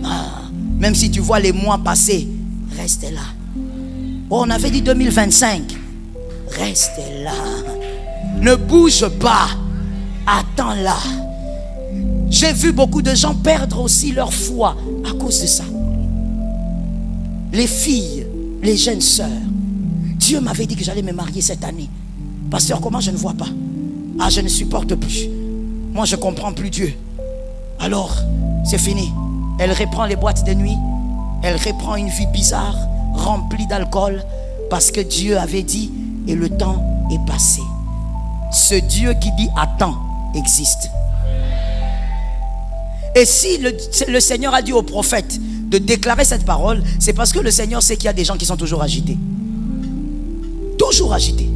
Ah, même si tu vois les mois passer, reste là. Oh, on avait dit 2025. Reste là. Ne bouge pas. Attends là. J'ai vu beaucoup de gens perdre aussi leur foi à cause de ça. Les filles, les jeunes sœurs. Dieu m'avait dit que j'allais me marier cette année. Pasteur, comment je ne vois pas? Ah, je ne supporte plus. Moi, je ne comprends plus Dieu. Alors, c'est fini. Elle reprend les boîtes de nuit. Elle reprend une vie bizarre, remplie d'alcool, parce que Dieu avait dit et le temps est passé. Ce Dieu qui dit attends existe. Et si le Seigneur a dit au prophète de déclarer cette parole, c'est parce que le Seigneur sait qu'il y a des gens qui sont toujours agités. Toujours agités.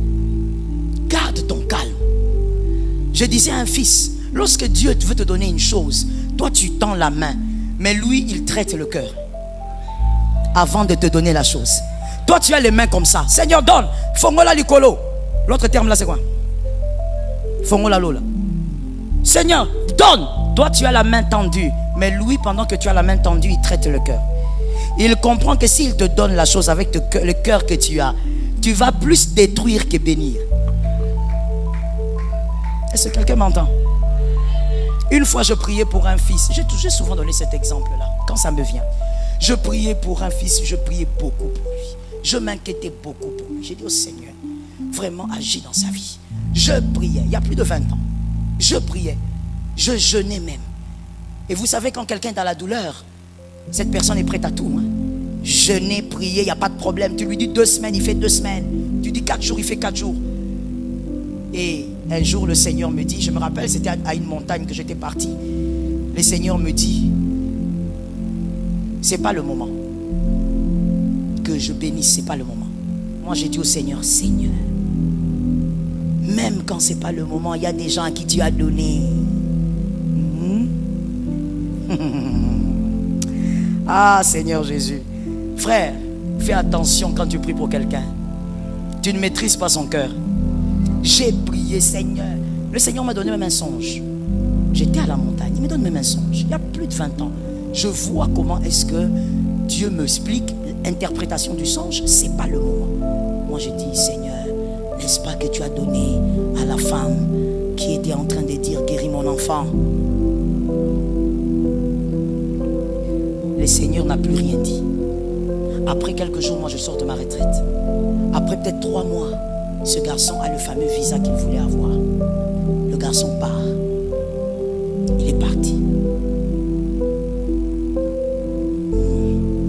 Garde ton calme. Je disais à un fils, lorsque Dieu veut te donner une chose, toi tu tends la main, mais lui il traite le cœur. avant de te donner la chose. Toi, tu as les mains comme ça. Seigneur, donne. Fongola likolo. L'autre terme là, c'est quoi? Fongola lola. Seigneur, donne. Toi, tu as la main tendue. Mais lui, pendant que tu as la main tendue, il traite le cœur. Il comprend que s'il te donne la chose avec le cœur que tu as, tu vas plus détruire que bénir. Est-ce que quelqu'un m'entend? Une fois, je priais pour un fils. J'ai souvent donné cet exemple-là, quand ça me vient. Je priais pour un fils, je priais beaucoup pour lui. Je m'inquiétais beaucoup pour lui. J'ai dit au Seigneur, vraiment agis dans sa vie. Je priais, il y a plus de 20 ans. Je priais, je jeûnais même. Et vous savez, quand quelqu'un est dans la douleur, cette personne est prête à tout. Jeûner, prier, il n'y a pas de problème. Tu lui dis 2 semaines, il fait 2 semaines. Tu dis 4 jours, il fait 4 jours. Et un jour, le Seigneur me dit, je me rappelle, c'était à une montagne que j'étais parti. Le Seigneur me dit, c'est pas le moment que je bénisse, c'est pas le moment. Moi, j'ai dit au Seigneur, Seigneur, même quand c'est pas le moment, il y a des gens à qui tu as donné. Ah, Seigneur Jésus. Frère, fais attention quand tu pries pour quelqu'un. Tu ne maîtrises pas son cœur. J'ai prié, Seigneur. Le Seigneur m'a donné même un songe. J'étais à la montagne, il me donne même un songe. Il y a plus de 20 ans. Je vois comment est-ce que Dieu me explique l'interprétation du songe. C'est pas le moment. Moi j'ai dit, Seigneur, n'est-ce pas que tu as donné à la femme qui était en train de dire, guéris mon enfant? Le Seigneur n'a plus rien dit. Après quelques jours, moi je sors de ma retraite. Après peut-être 3 mois, ce garçon a le fameux visa qu'il voulait avoir. Le garçon part. Il est parti.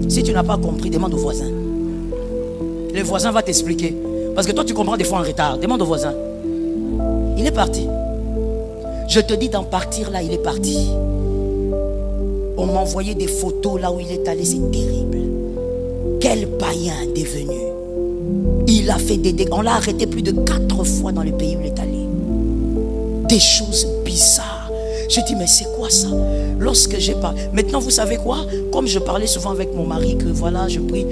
Si tu n'as pas compris, demande au voisin. Le voisin va t'expliquer. Parce que toi tu comprends des fois en retard. Demande au voisin. Il est parti. Je te dis d'en partir là, il est parti. On m'a envoyé des photos là où il est allé, c'est terrible. Quel païen devenu. Il a fait des dégâts. On l'a arrêté plus de 4 fois dans le pays où il est allé. Des choses bizarres. J'ai dit, mais c'est quoi ça? Lorsque j'ai parlé. Maintenant, vous savez quoi? Comme je parlais souvent avec mon mari, que voilà, je prie.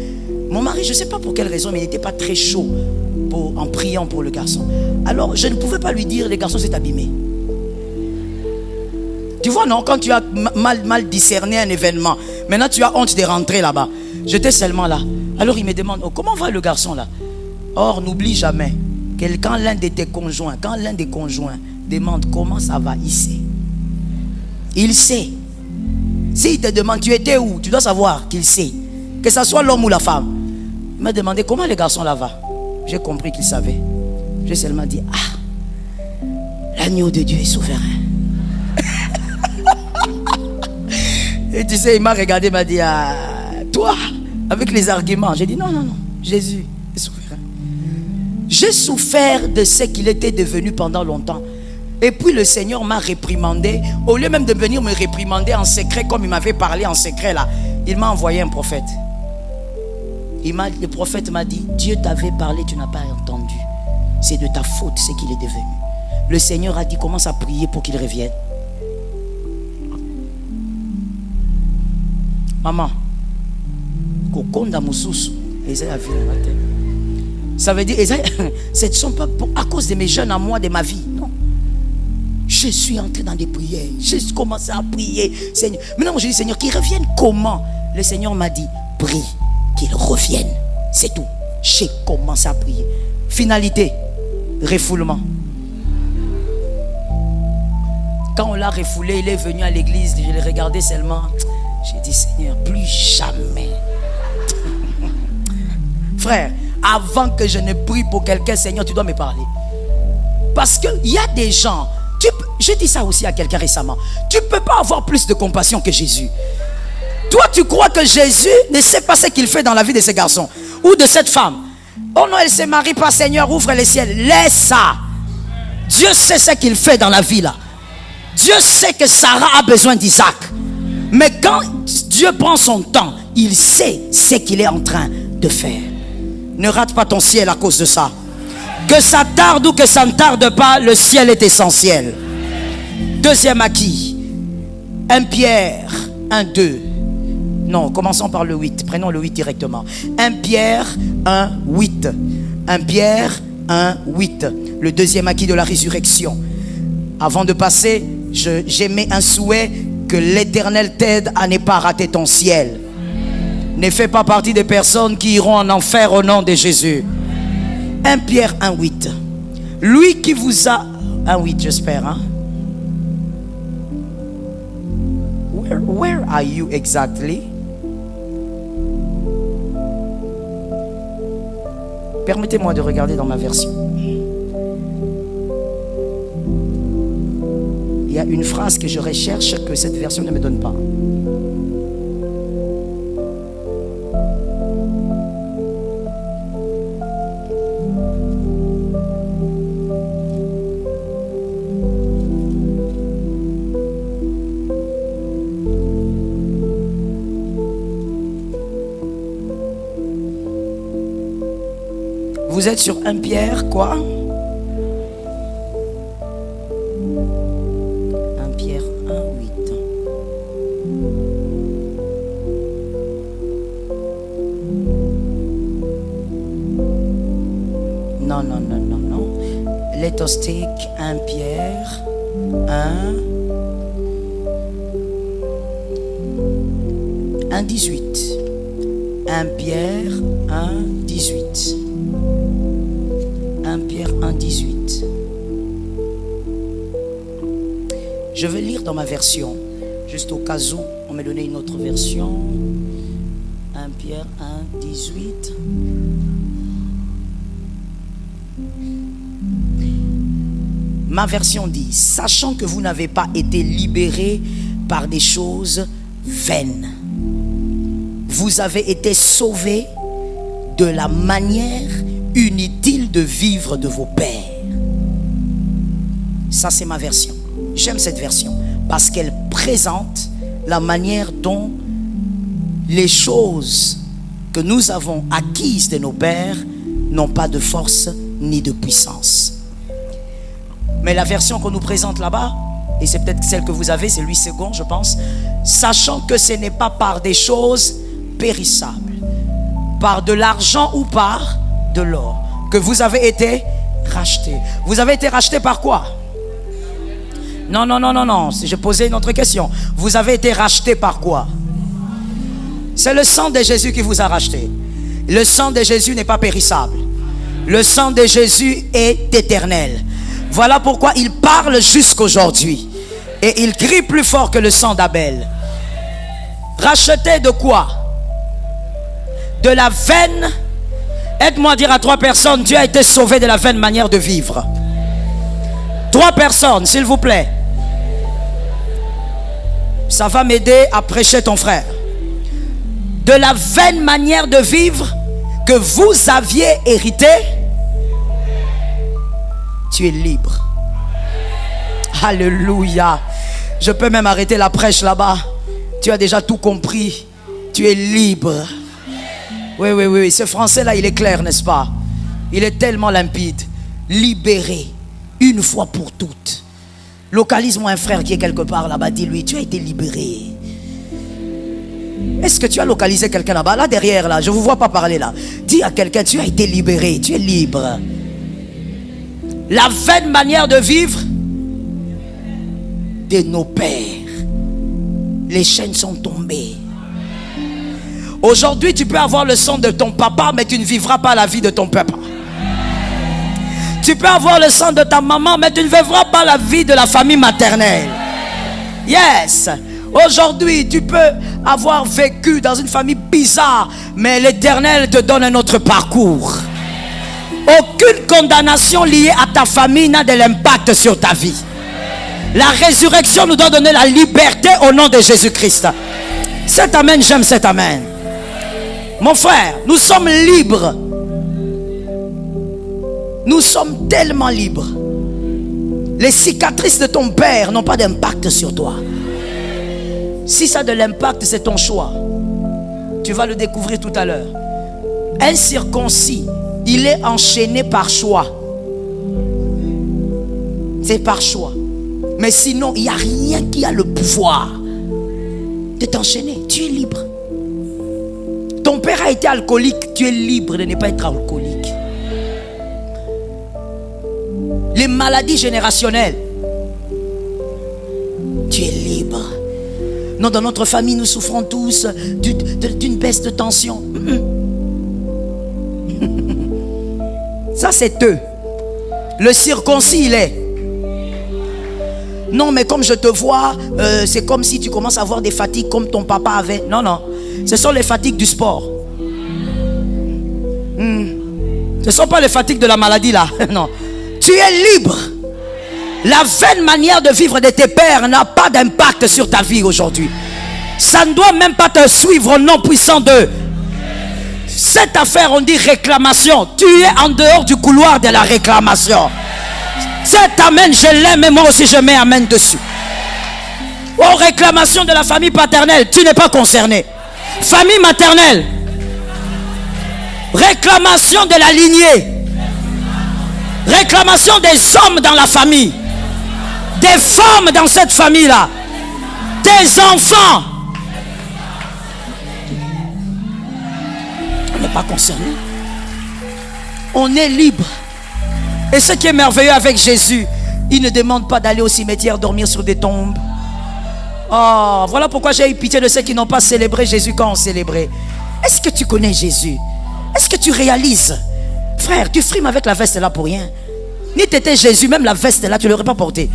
Mon mari, je ne sais pas pour quelle raison, mais il n'était pas très chaud en priant pour le garçon. Alors, je ne pouvais pas lui dire, le garçon s'est abîmé. Tu vois, non, quand tu as mal discerné un événement, maintenant tu as honte de rentrer là-bas. J'étais seulement là. Alors il me demande, oh, comment va le garçon là? Or, n'oublie jamais que quand l'un de tes conjoints, quand l'un des conjoints demande comment ça va, il sait. Il sait. S'il te demande, tu étais où? Tu dois savoir qu'il sait. Que ce soit l'homme ou la femme. Il m'a demandé comment le garçon là va. J'ai compris qu'il savait. J'ai seulement dit, ah, l'agneau de Dieu est souverain. Et tu sais, il m'a regardé, il m'a dit, ah, toi, avec les arguments. J'ai dit, non, non, non, Jésus est souverain. J'ai souffert de ce qu'il était devenu pendant longtemps. Et puis le Seigneur m'a réprimandé. Au lieu même de venir me réprimander en secret, comme il m'avait parlé en secret là, il m'a envoyé un prophète. Le prophète m'a dit, Dieu t'avait parlé, tu n'as pas entendu. C'est de ta faute ce qu'il est devenu. Le Seigneur a dit, commence à prier pour qu'il revienne. Maman, ça veut dire, ce ne sont pas à cause de mes jeunes à moi, de ma vie. Non. Je suis entré dans des prières. J'ai commencé à prier. Seigneur. Maintenant, je dis, Seigneur, qu'il revienne comment? Le Seigneur m'a dit, prie qu'il revienne. C'est tout. J'ai commencé à prier. Finalité, refoulement. Quand on l'a refoulé, il est venu à l'église. Je l'ai regardé seulement. J'ai dit, Seigneur, plus jamais. Frère, avant que je ne prie pour quelqu'un, Seigneur, tu dois me parler. Parce qu'il y a des gens, j'ai dit ça aussi à quelqu'un récemment, tu ne peux pas avoir plus de compassion que Jésus. Toi, tu crois que Jésus ne sait pas ce qu'il fait dans la vie de ce garçon ou de cette femme. Oh non, elle ne se marie pas, Seigneur, ouvre les ciels. Laisse ça. Dieu sait ce qu'il fait dans la vie là. Dieu sait que Sarah a besoin d'Isaac. Mais quand Dieu prend son temps, il sait ce qu'il est en train de faire. Ne rate pas ton ciel à cause de ça. Que ça tarde ou que ça ne tarde pas, le ciel est essentiel. Deuxième acquis. 1 Pierre 1, 2. Non, commençons par le 8. Prenons le 8 directement. 1 Pierre 1, 8. 1 Pierre 1, 8. Le deuxième acquis de la résurrection. Avant de passer, j'émets un souhait que l'Éternel t'aide à ne pas rater ton ciel. Ne fais pas partie des personnes qui iront en enfer au nom de Jésus. 1 Pierre 1, 8. Lui qui vous a... 1, 8, j'espère. Hein? Where are you exactly? Permettez-moi de regarder dans ma version. Il y a une phrase que je recherche que cette version ne me donne pas. Vous êtes sur 1 Pierre, quoi? 1 Pierre 1, 8. Non. Let us take 1 Pierre 1, 18. 1 Pierre 1, 18. 1 Pierre 1, 18. Je vais lire dans ma version, juste au cas où on m'a donné une autre version. 1 Pierre 1, 18. Ma version dit, sachant que vous n'avez pas été libérés par des choses vaines, vous avez été sauvés de la manière inutile de vivre de vos pères. Ça, c'est ma version. J'aime cette version parce qu'elle présente la manière dont les choses que nous avons acquises de nos pères n'ont pas de force ni de puissance. Mais la version qu'on nous présente là-bas, et c'est peut-être celle que vous avez, c'est Louis II, je pense, sachant que ce n'est pas par des choses périssables, par de l'argent ou par de l'or, que vous avez été rachetés. Vous avez été rachetés par quoi? Non. Je posais une autre question. Vous avez été rachetés par quoi? C'est le sang de Jésus qui vous a racheté. Le sang de Jésus n'est pas périssable. Le sang de Jésus est éternel. Voilà pourquoi il parle jusqu'aujourd'hui. Et il crie plus fort que le sang d'Abel. Racheté de quoi? De la vaine. Aide-moi à dire à 3 personnes, Dieu a été sauvé de la vaine manière de vivre. 3 personnes, s'il vous plaît. Ça va m'aider à prêcher ton frère. De la vaine manière de vivre que vous aviez hérité, tu es libre. Alléluia. Je peux même arrêter la prêche là-bas. Tu as déjà tout compris. Tu es libre. Oui. Ce français-là, il est clair, n'est-ce pas? Il est tellement limpide. Libéré, une fois pour toutes. Localise-moi un frère qui est quelque part là-bas. Dis-lui, tu as été libéré. Est-ce que tu as localisé quelqu'un là-bas? Là derrière, là, je ne vous vois pas parler là. Dis à quelqu'un, tu as été libéré, tu es libre. La vaine manière de vivre de nos pères. Les chaînes sont tombées. Aujourd'hui, tu peux avoir le sang de ton papa, mais tu ne vivras pas la vie de ton papa. Tu peux avoir le sang de ta maman, mais tu ne vivras pas la vie de la famille maternelle. Yes. Aujourd'hui, tu peux avoir vécu dans une famille bizarre, mais l'Éternel te donne un autre parcours. Aucune condamnation liée à ta famille n'a de l'impact sur ta vie. La résurrection nous doit donner la liberté au nom de Jésus-Christ. Cet amen, j'aime cet amen. Mon frère, nous sommes libres. Nous sommes tellement libres. Les cicatrices de ton père n'ont pas d'impact sur toi. Si ça a de l'impact, c'est ton choix. Tu vas le découvrir tout à l'heure. Un circoncis, il est enchaîné par choix. C'est par choix. Mais sinon, il n'y a rien qui a le pouvoir de t'enchaîner. Tu es libre. Ton père a été alcoolique, tu es libre de ne pas être alcoolique. Les maladies générationnelles, tu es libre. Non, dans notre famille, nous souffrons tous d'une baisse de tension. Ça, c'est eux. Le circoncis, il est. Non, mais comme je te vois, c'est comme si tu commences à avoir des fatigues comme ton papa avait. Non, non. Ce sont les fatigues du sport. Ce ne sont pas les fatigues de la maladie là. Non. Tu es libre. La vaine manière de vivre de tes pères n'a pas d'impact sur ta vie aujourd'hui. Ça ne doit même pas te suivre au nom puissant d'eux. Cette affaire, on dit réclamation. Tu es en dehors du couloir de la réclamation. Cet amen, je l'aime et moi aussi je mets amen dessus. Oh, réclamation de la famille paternelle, tu n'es pas concerné. Famille maternelle, réclamation de la lignée, réclamation des hommes dans la famille, des femmes dans cette famille-là, des enfants. On n'est pas concerné. On est libre. Et ce qui est merveilleux avec Jésus, il ne demande pas d'aller au cimetière dormir sur des tombes. Oh, voilà pourquoi j'ai eu pitié de ceux qui n'ont pas célébré Jésus quand on célébrait. Est-ce que tu connais Jésus? Est-ce que tu réalises? Frère, tu frimes avec la veste là pour rien. Ni tu étais Jésus, même la veste là, tu ne l'aurais pas portée.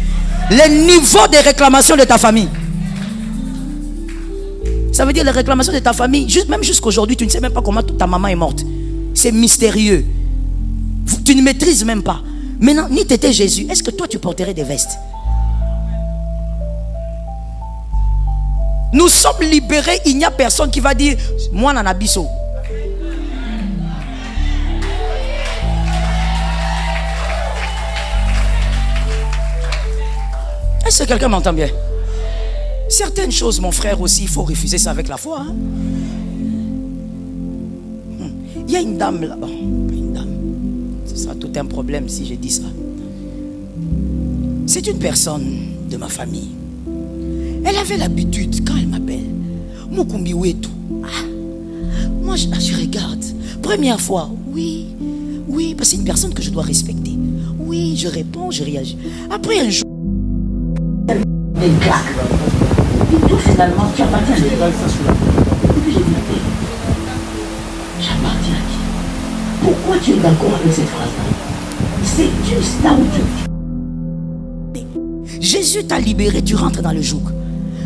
Les niveaux des réclamations de ta famille. Ça veut dire les réclamations de ta famille. Même jusqu'aujourd'hui, tu ne sais même pas comment ta maman est morte. C'est mystérieux. Tu ne maîtrises même pas. Maintenant, ni tu étais Jésus, est-ce que toi tu porterais des vestes? Nous sommes libérés, il n'y a personne qui va dire moi n'en abisso. Est-ce que quelqu'un m'entend bien? Certaines choses, mon frère, aussi, il faut refuser ça avec la foi. Hein? Il y a une dame là-bas. Une dame. Ce sera tout un problème si je dis ça. C'est une personne de ma famille. Elle avait l'habitude, quand elle m'appelle, Mukumbi où est tout? Moi, je regarde. Première fois, oui, parce que c'est une personne que je dois respecter. Oui, je réponds, je réagis. Après un jour, elle me claque. Et tout finalement, tu appartiens à qui? Et puis j'ai dit, j'appartiens à qui? Pourquoi tu es d'accord avec cette phrase-là? C'est juste là où tu... Jésus t'a libéré, tu rentres dans le joug.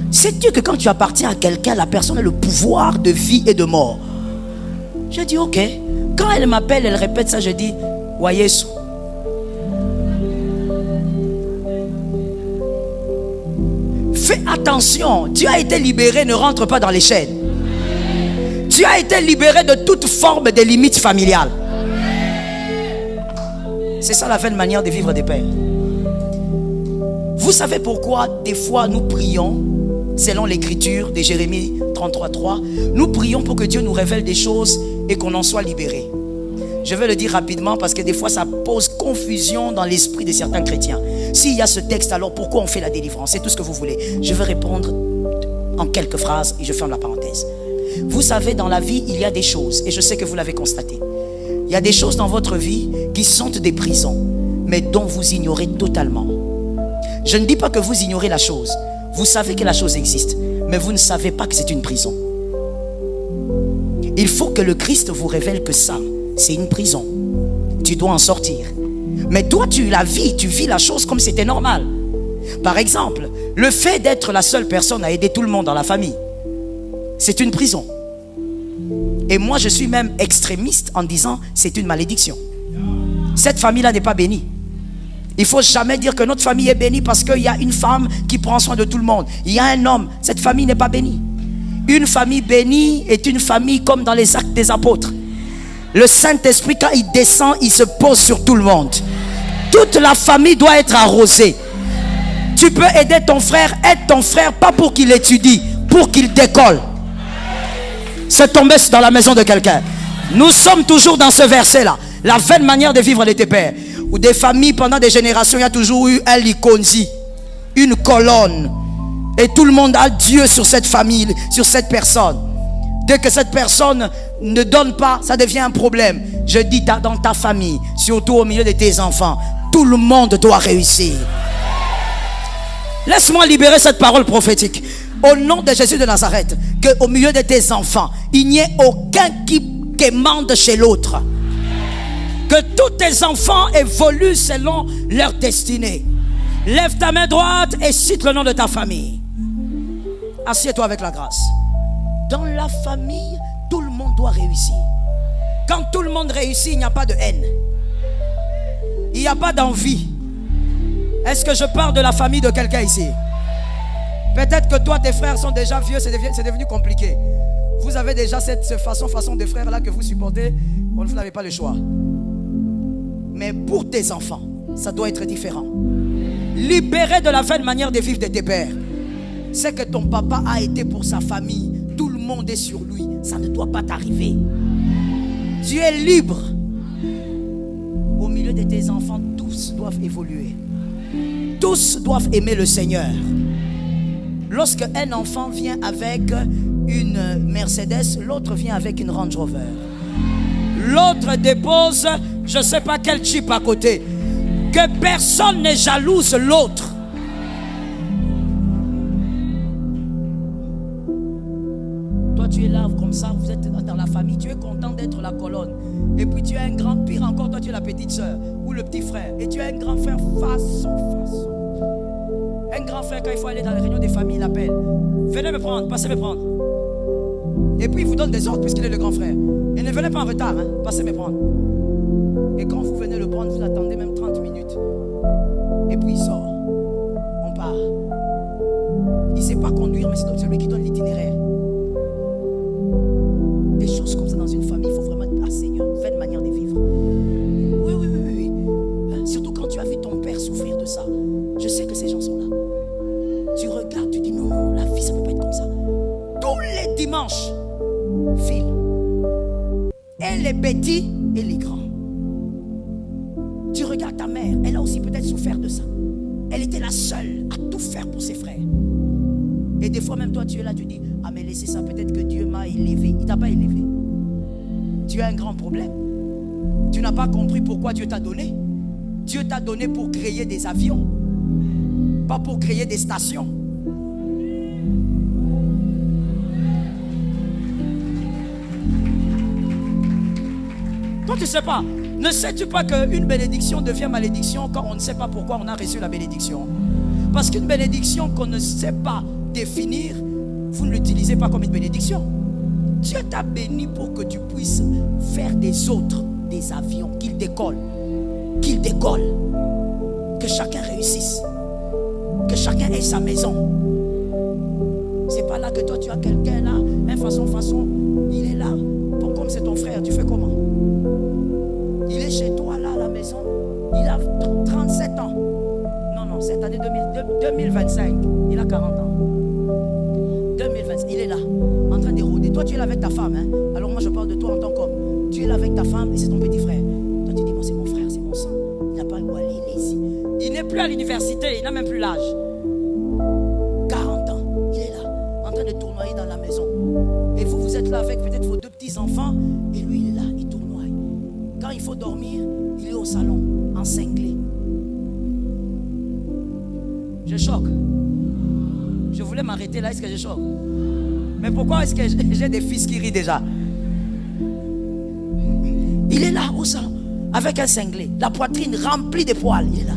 Sais-tu que quand tu appartiens à quelqu'un, la personne a le pouvoir de vie et de mort? Je dis ok. Quand elle m'appelle, elle répète ça, je dis Wayesu. Fais attention, tu as été libéré, ne rentre pas dans les chaînes. Tu as été libéré de toute forme de limites familiales. C'est ça la vaine manière de vivre des pères. Vous savez pourquoi des fois nous prions, selon l'écriture de Jérémie 33:3, nous prions pour que Dieu nous révèle des choses et qu'on en soit libéré. Je vais le dire rapidement parce que des fois ça pose confusion dans l'esprit de certains chrétiens. S'il y a ce texte, alors pourquoi on fait la délivrance? C'est tout ce que vous voulez. Je vais répondre en quelques phrases et je ferme la parenthèse. Vous savez, dans la vie, il y a des choses, et je sais que vous l'avez constaté. Il y a des choses dans votre vie qui sont des prisons, mais dont vous ignorez totalement. Je ne dis pas que vous ignorez la chose. Vous savez que la chose existe, mais vous ne savez pas que c'est une prison. Il faut que le Christ vous révèle que ça, c'est une prison. Tu dois en sortir. Mais toi, tu la vis, tu vis la chose comme c'était normal. Par exemple, le fait d'être la seule personne à aider tout le monde dans la famille, c'est une prison. Et moi, je suis même extrémiste en disant c'est une malédiction. Cette famille-là n'est pas bénie. Il ne faut jamais dire que notre famille est bénie parce qu'il y a une femme qui prend soin de tout le monde. Il y a un homme. Cette famille n'est pas bénie. Une famille bénie est une famille comme dans les Actes des Apôtres. Le Saint-Esprit, quand il descend, il se pose sur tout le monde. Toute la famille doit être arrosée. Tu peux aider ton frère, aide ton frère, pas pour qu'il étudie, pour qu'il décolle. C'est tombé dans la maison de quelqu'un. Nous sommes toujours dans ce verset-là. La vaine manière de vivre de tes pères. Ou des familles, pendant des générations, il y a toujours eu un likonzi, une colonne. Et tout le monde a Dieu sur cette famille, sur cette personne. Dès que cette personne ne donne pas, ça devient un problème. Je dis dans ta famille, surtout au milieu de tes enfants, tout le monde doit réussir. Laisse-moi libérer cette parole prophétique. Au nom de Jésus de Nazareth, qu'au milieu de tes enfants, il n'y ait aucun qui quémande chez l'autre. Que tous tes enfants évoluent selon leur destinée. Lève ta main droite et cite le nom de ta famille. Assieds-toi avec la grâce. Dans la famille, tout le monde doit réussir. Quand tout le monde réussit, il n'y a pas de haine. Il n'y a pas d'envie. Est-ce que je parle de la famille de quelqu'un ici? Peut-être que toi, tes frères sont déjà vieux, c'est devenu compliqué. Vous avez déjà cette façon de frères là que vous supportez. Vous n'avez pas le choix. Mais pour tes enfants, ça doit être différent. Libéré de la vaine manière de vivre de tes pères. C'est que ton papa a été pour sa famille. Tout le monde est sur lui. Ça ne doit pas t'arriver. Tu es libre. Au milieu de tes enfants, tous doivent évoluer. Tous doivent aimer le Seigneur. Lorsque un enfant vient avec une Mercedes, l'autre vient avec une Range Rover. L'autre dépose, je ne sais pas quel Jeep à côté. Que personne ne jalouse l'autre. Toi, tu es là comme ça, vous êtes dans la famille, tu es content d'être la colonne. Et puis tu as un grand, pire encore, toi tu es la petite soeur ou le petit frère. Et tu as un grand frère façon. Un grand frère, quand il faut aller dans les réunions des familles, il appelle. Venez me prendre, passez me prendre. Et puis il vous donne des ordres puisqu'il est le grand frère. Et ne venez pas en retard, hein, passez me prendre. Et quand vous venez le prendre, vous attendez même 30 minutes. Et puis il sort. On part. Il ne sait pas conduire, mais c'est celui qui donne l'itinéraire. Des choses comme ça dans une famille, il faut vraiment... Ah Seigneur, fais une manière de vivre. Oui. Surtout quand tu as vu ton père souffrir de ça. Je sais que ces gens sont là. Tu regardes, tu dis non, la vie ça ne peut pas être comme ça. Tous les dimanches, file. Et les petits et les grands. Tu regardes ta mère, elle a aussi peut-être souffert de ça. Elle était la seule à tout faire pour ses frères. Et des fois même toi tu es là, tu dis ah mais laissez ça, peut-être que Dieu m'a élevé. Il ne t'a pas élevé. Tu as un grand problème. Tu n'as pas compris pourquoi Dieu t'a donné. Dieu t'a donné pour créer des avions, pas pour créer des stations. Toi tu ne sais pas. Ne sais-tu pas qu'une bénédiction devient malédiction quand on ne sait pas pourquoi on a reçu la bénédiction? Parce qu'une bénédiction qu'on ne sait pas définir, vous ne l'utilisez pas comme une bénédiction. Dieu t'a béni pour que tu puisses faire des autres des avions, qu'ils décollent. Qu'ils décollent. Que chacun réussisse. Que chacun ait sa maison. C'est pas là que toi tu as quelqu'un là, un façon, il est là. Bon, comme c'est ton frère, tu fais comment? Il est chez toi là à la maison. Il a 37 ans. Non, cette année 2025, il a 40 ans. 2025, il est là, en train de rôder. Toi tu es là avec ta femme, hein? Alors moi je parle de toi en tant qu'homme. Tu es là avec ta femme et c'est ton petit frère. Toi tu dis moi c'est mon frère, c'est mon sang. Il n'a pas où aller, il est ici. Il n'est plus à l'université, il n'a même plus l'âge. 40 ans, il est là, en train de tournoyer dans la maison. Et vous êtes là avec peut-être vos deux petits enfants. Et lui il est là, il tournoie. Quand il faut dormir, il est au salon, en cinglé. Je choque. Je voulais m'arrêter là, est-ce que je choque? Mais pourquoi est-ce que j'ai des fils qui rient déjà? Il est là au salon, avec un cinglé, la poitrine remplie de poils, il est là.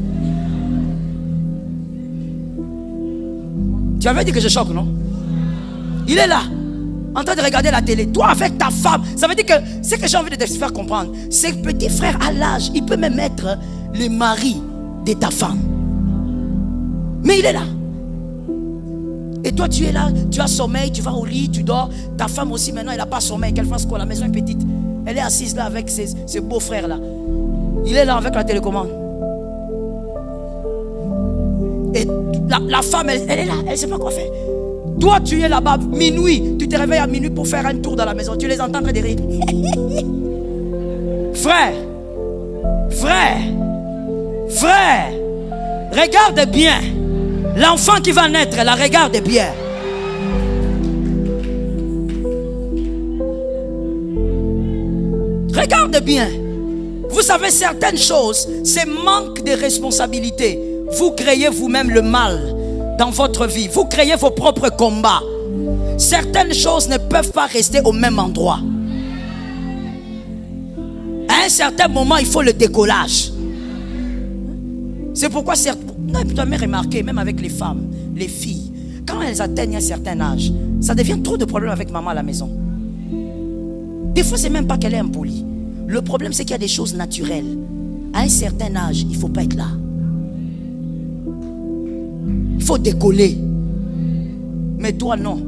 Tu avais dit que je choque, non? Il est là, en train de regarder la télé. Toi avec ta femme, ça veut dire que c'est que j'ai envie de te faire comprendre. C'est que petit frère à l'âge, il peut même être le mari de ta femme. Mais il est là. Et toi tu es là, tu as sommeil, tu vas au lit, tu dors. Ta femme aussi maintenant elle n'a pas sommeil. Qu'elle fasse quoi? La maison est petite. Elle est assise là avec ses beaux frères là. Il est là avec la télécommande. Et la femme elle est là, elle ne sait pas quoi faire. Toi tu es là-bas, minuit. Tu te réveilles à minuit pour faire un tour dans la maison. Tu les entends en train de rire. Frère, regarde bien. L'enfant qui va naître, la regarde bien. Regarde bien. Vous savez, certaines choses, c'est manque de responsabilité. Vous créez vous-même le mal dans votre vie. Vous créez vos propres combats. Certaines choses ne peuvent pas rester au même endroit. À un certain moment, il faut le décollage. C'est pourquoi tu as jamais remarqué, même avec les femmes, les filles, quand elles atteignent un certain âge, ça devient trop de problèmes avec maman à la maison. Des fois, c'est même pas qu'elle est impolie. Le problème, c'est qu'il y a des choses naturelles. À un certain âge, il ne faut pas être là. Il faut décoller. Mais toi, non.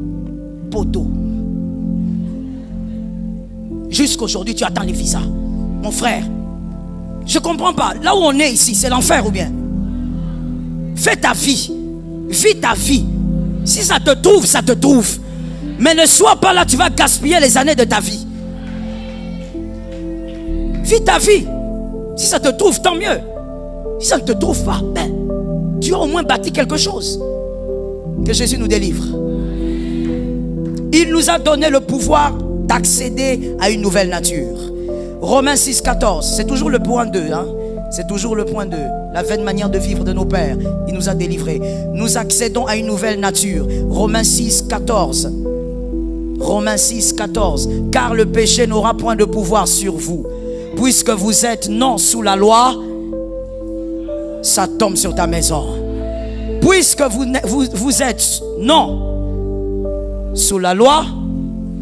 Poteau. Jusqu'aujourd'hui, tu attends les visas. Mon frère, je ne comprends pas. Là où on est ici, c'est l'enfer ou bien? Fais ta vie. Vis ta vie. Si ça te trouve, ça te trouve. Mais ne sois pas là, tu vas gaspiller les années de ta vie. Vis ta vie. Si ça te trouve, tant mieux. Si ça ne te trouve pas, ben, tu as au moins bâti quelque chose. Que Jésus nous délivre. Il nous a donné le pouvoir d'accéder à une nouvelle nature. Romains 6, 14. C'est toujours le point 2. C'est toujours le point 2. La vaine manière de vivre de nos pères. Il nous a délivrés. Nous accédons à une nouvelle nature. Romains 6, 14. Romains 6, 14. Car le péché n'aura point de pouvoir sur vous. Puisque vous êtes non sous la loi, ça tombe sur ta maison. Puisque vous êtes non sous la loi,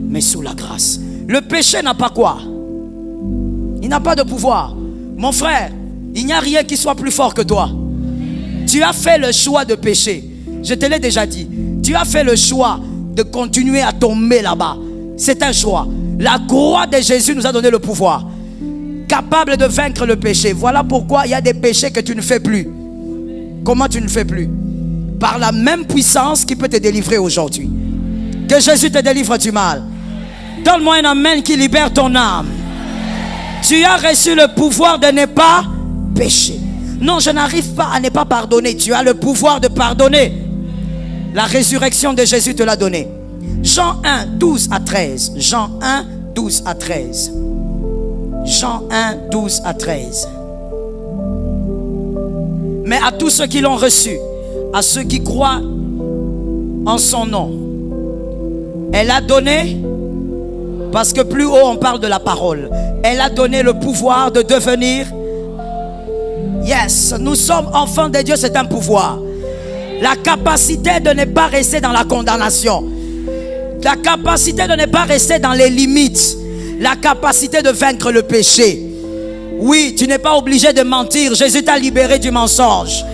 mais sous la grâce. Le péché n'a pas quoi? Il n'a pas de pouvoir. Mon frère, il n'y a rien qui soit plus fort que toi. Tu as fait le choix de pécher. Je te l'ai déjà dit. Tu as fait le choix de continuer à tomber là-bas. C'est un choix. La croix de Jésus nous a donné le pouvoir. Capable de vaincre le péché. Voilà pourquoi il y a des péchés que tu ne fais plus. Comment tu ne fais plus? Par la même puissance qui peut te délivrer aujourd'hui. Que Jésus te délivre du mal. Donne-moi un amen qui libère ton âme. Tu as reçu le pouvoir de ne pas pécher. Non, je n'arrive pas à ne pas pardonner. Tu as le pouvoir de pardonner. La résurrection de Jésus te l'a donné. Jean 1, 12 à 13. Jean 1, 12 à 13. Jean 1, 12 à 13. Mais à tous ceux qui l'ont reçu, à ceux qui croient en son nom, elle a donné, parce que plus haut on parle de la parole, elle a donné le pouvoir de devenir. Yes, nous sommes enfants de Dieu, c'est un pouvoir. La capacité de ne pas rester dans la condamnation. La capacité de ne pas rester dans les limites. La capacité de vaincre le péché. Oui, tu n'es pas obligé de mentir. Jésus t'a libéré du mensonge.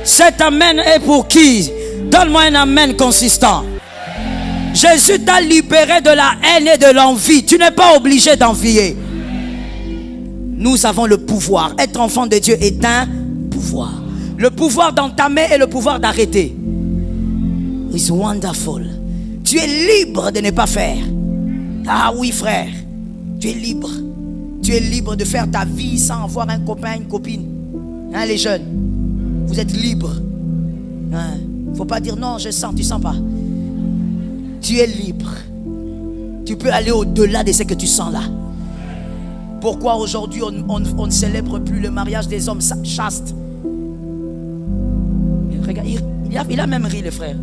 Cet amen est pour qui? Donne-moi un amen consistant. Jésus t'a libéré de la haine et de l'envie. Tu n'es pas obligé d'envier. Nous avons le pouvoir. Être enfant de Dieu est un pouvoir. Le pouvoir d'entamer et le pouvoir d'arrêter. It's wonderful. Tu es libre de ne pas faire. Ah oui, frère. Tu es libre. Tu es libre de faire ta vie sans avoir un copain, une copine. Hein, les jeunes? Vous êtes libres. Hein? Faut pas dire non, je sens, tu sens pas. Tu es libre. Tu peux aller au-delà de ce que tu sens là. Pourquoi aujourd'hui on ne célèbre plus le mariage des hommes chastes? Regarde, il a même ri, le frère.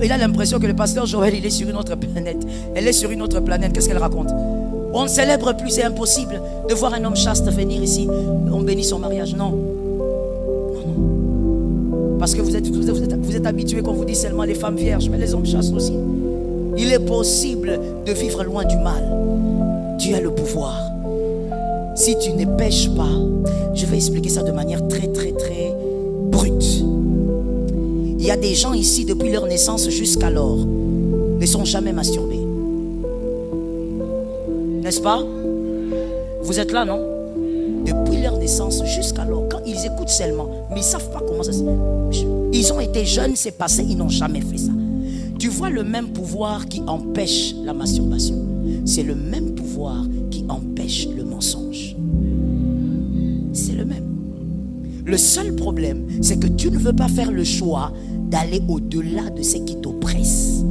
Il a l'impression que le pasteur Joël, il est sur une autre planète. Elle est sur une autre planète. Qu'est-ce qu'elle raconte? On ne célèbre plus, c'est impossible de voir un homme chaste venir ici. On bénit son mariage. Non. Non. Parce que vous êtes habitués qu'on vous dit seulement les femmes vierges, mais les hommes chastes aussi. Il est possible de vivre loin du mal. Tu as le pouvoir. Si tu ne pêches pas, je vais expliquer ça de manière très très très brute. Il y a des gens ici, depuis leur naissance jusqu'alors, ne sont jamais masturbés. N'est-ce pas? Vous êtes là, non? Depuis leur naissance jusqu'alors, quand ils écoutent seulement, mais ils ne savent pas comment ça se fait. Ils ont été jeunes, c'est passé, ils n'ont jamais fait ça. Tu vois le même pouvoir qui empêche la masturbation. C'est le même pouvoir qui empêche le mensonge. C'est le même. Le seul problème, c'est que tu ne veux pas faire le choix d'aller au-delà de ce qui t'oppresse.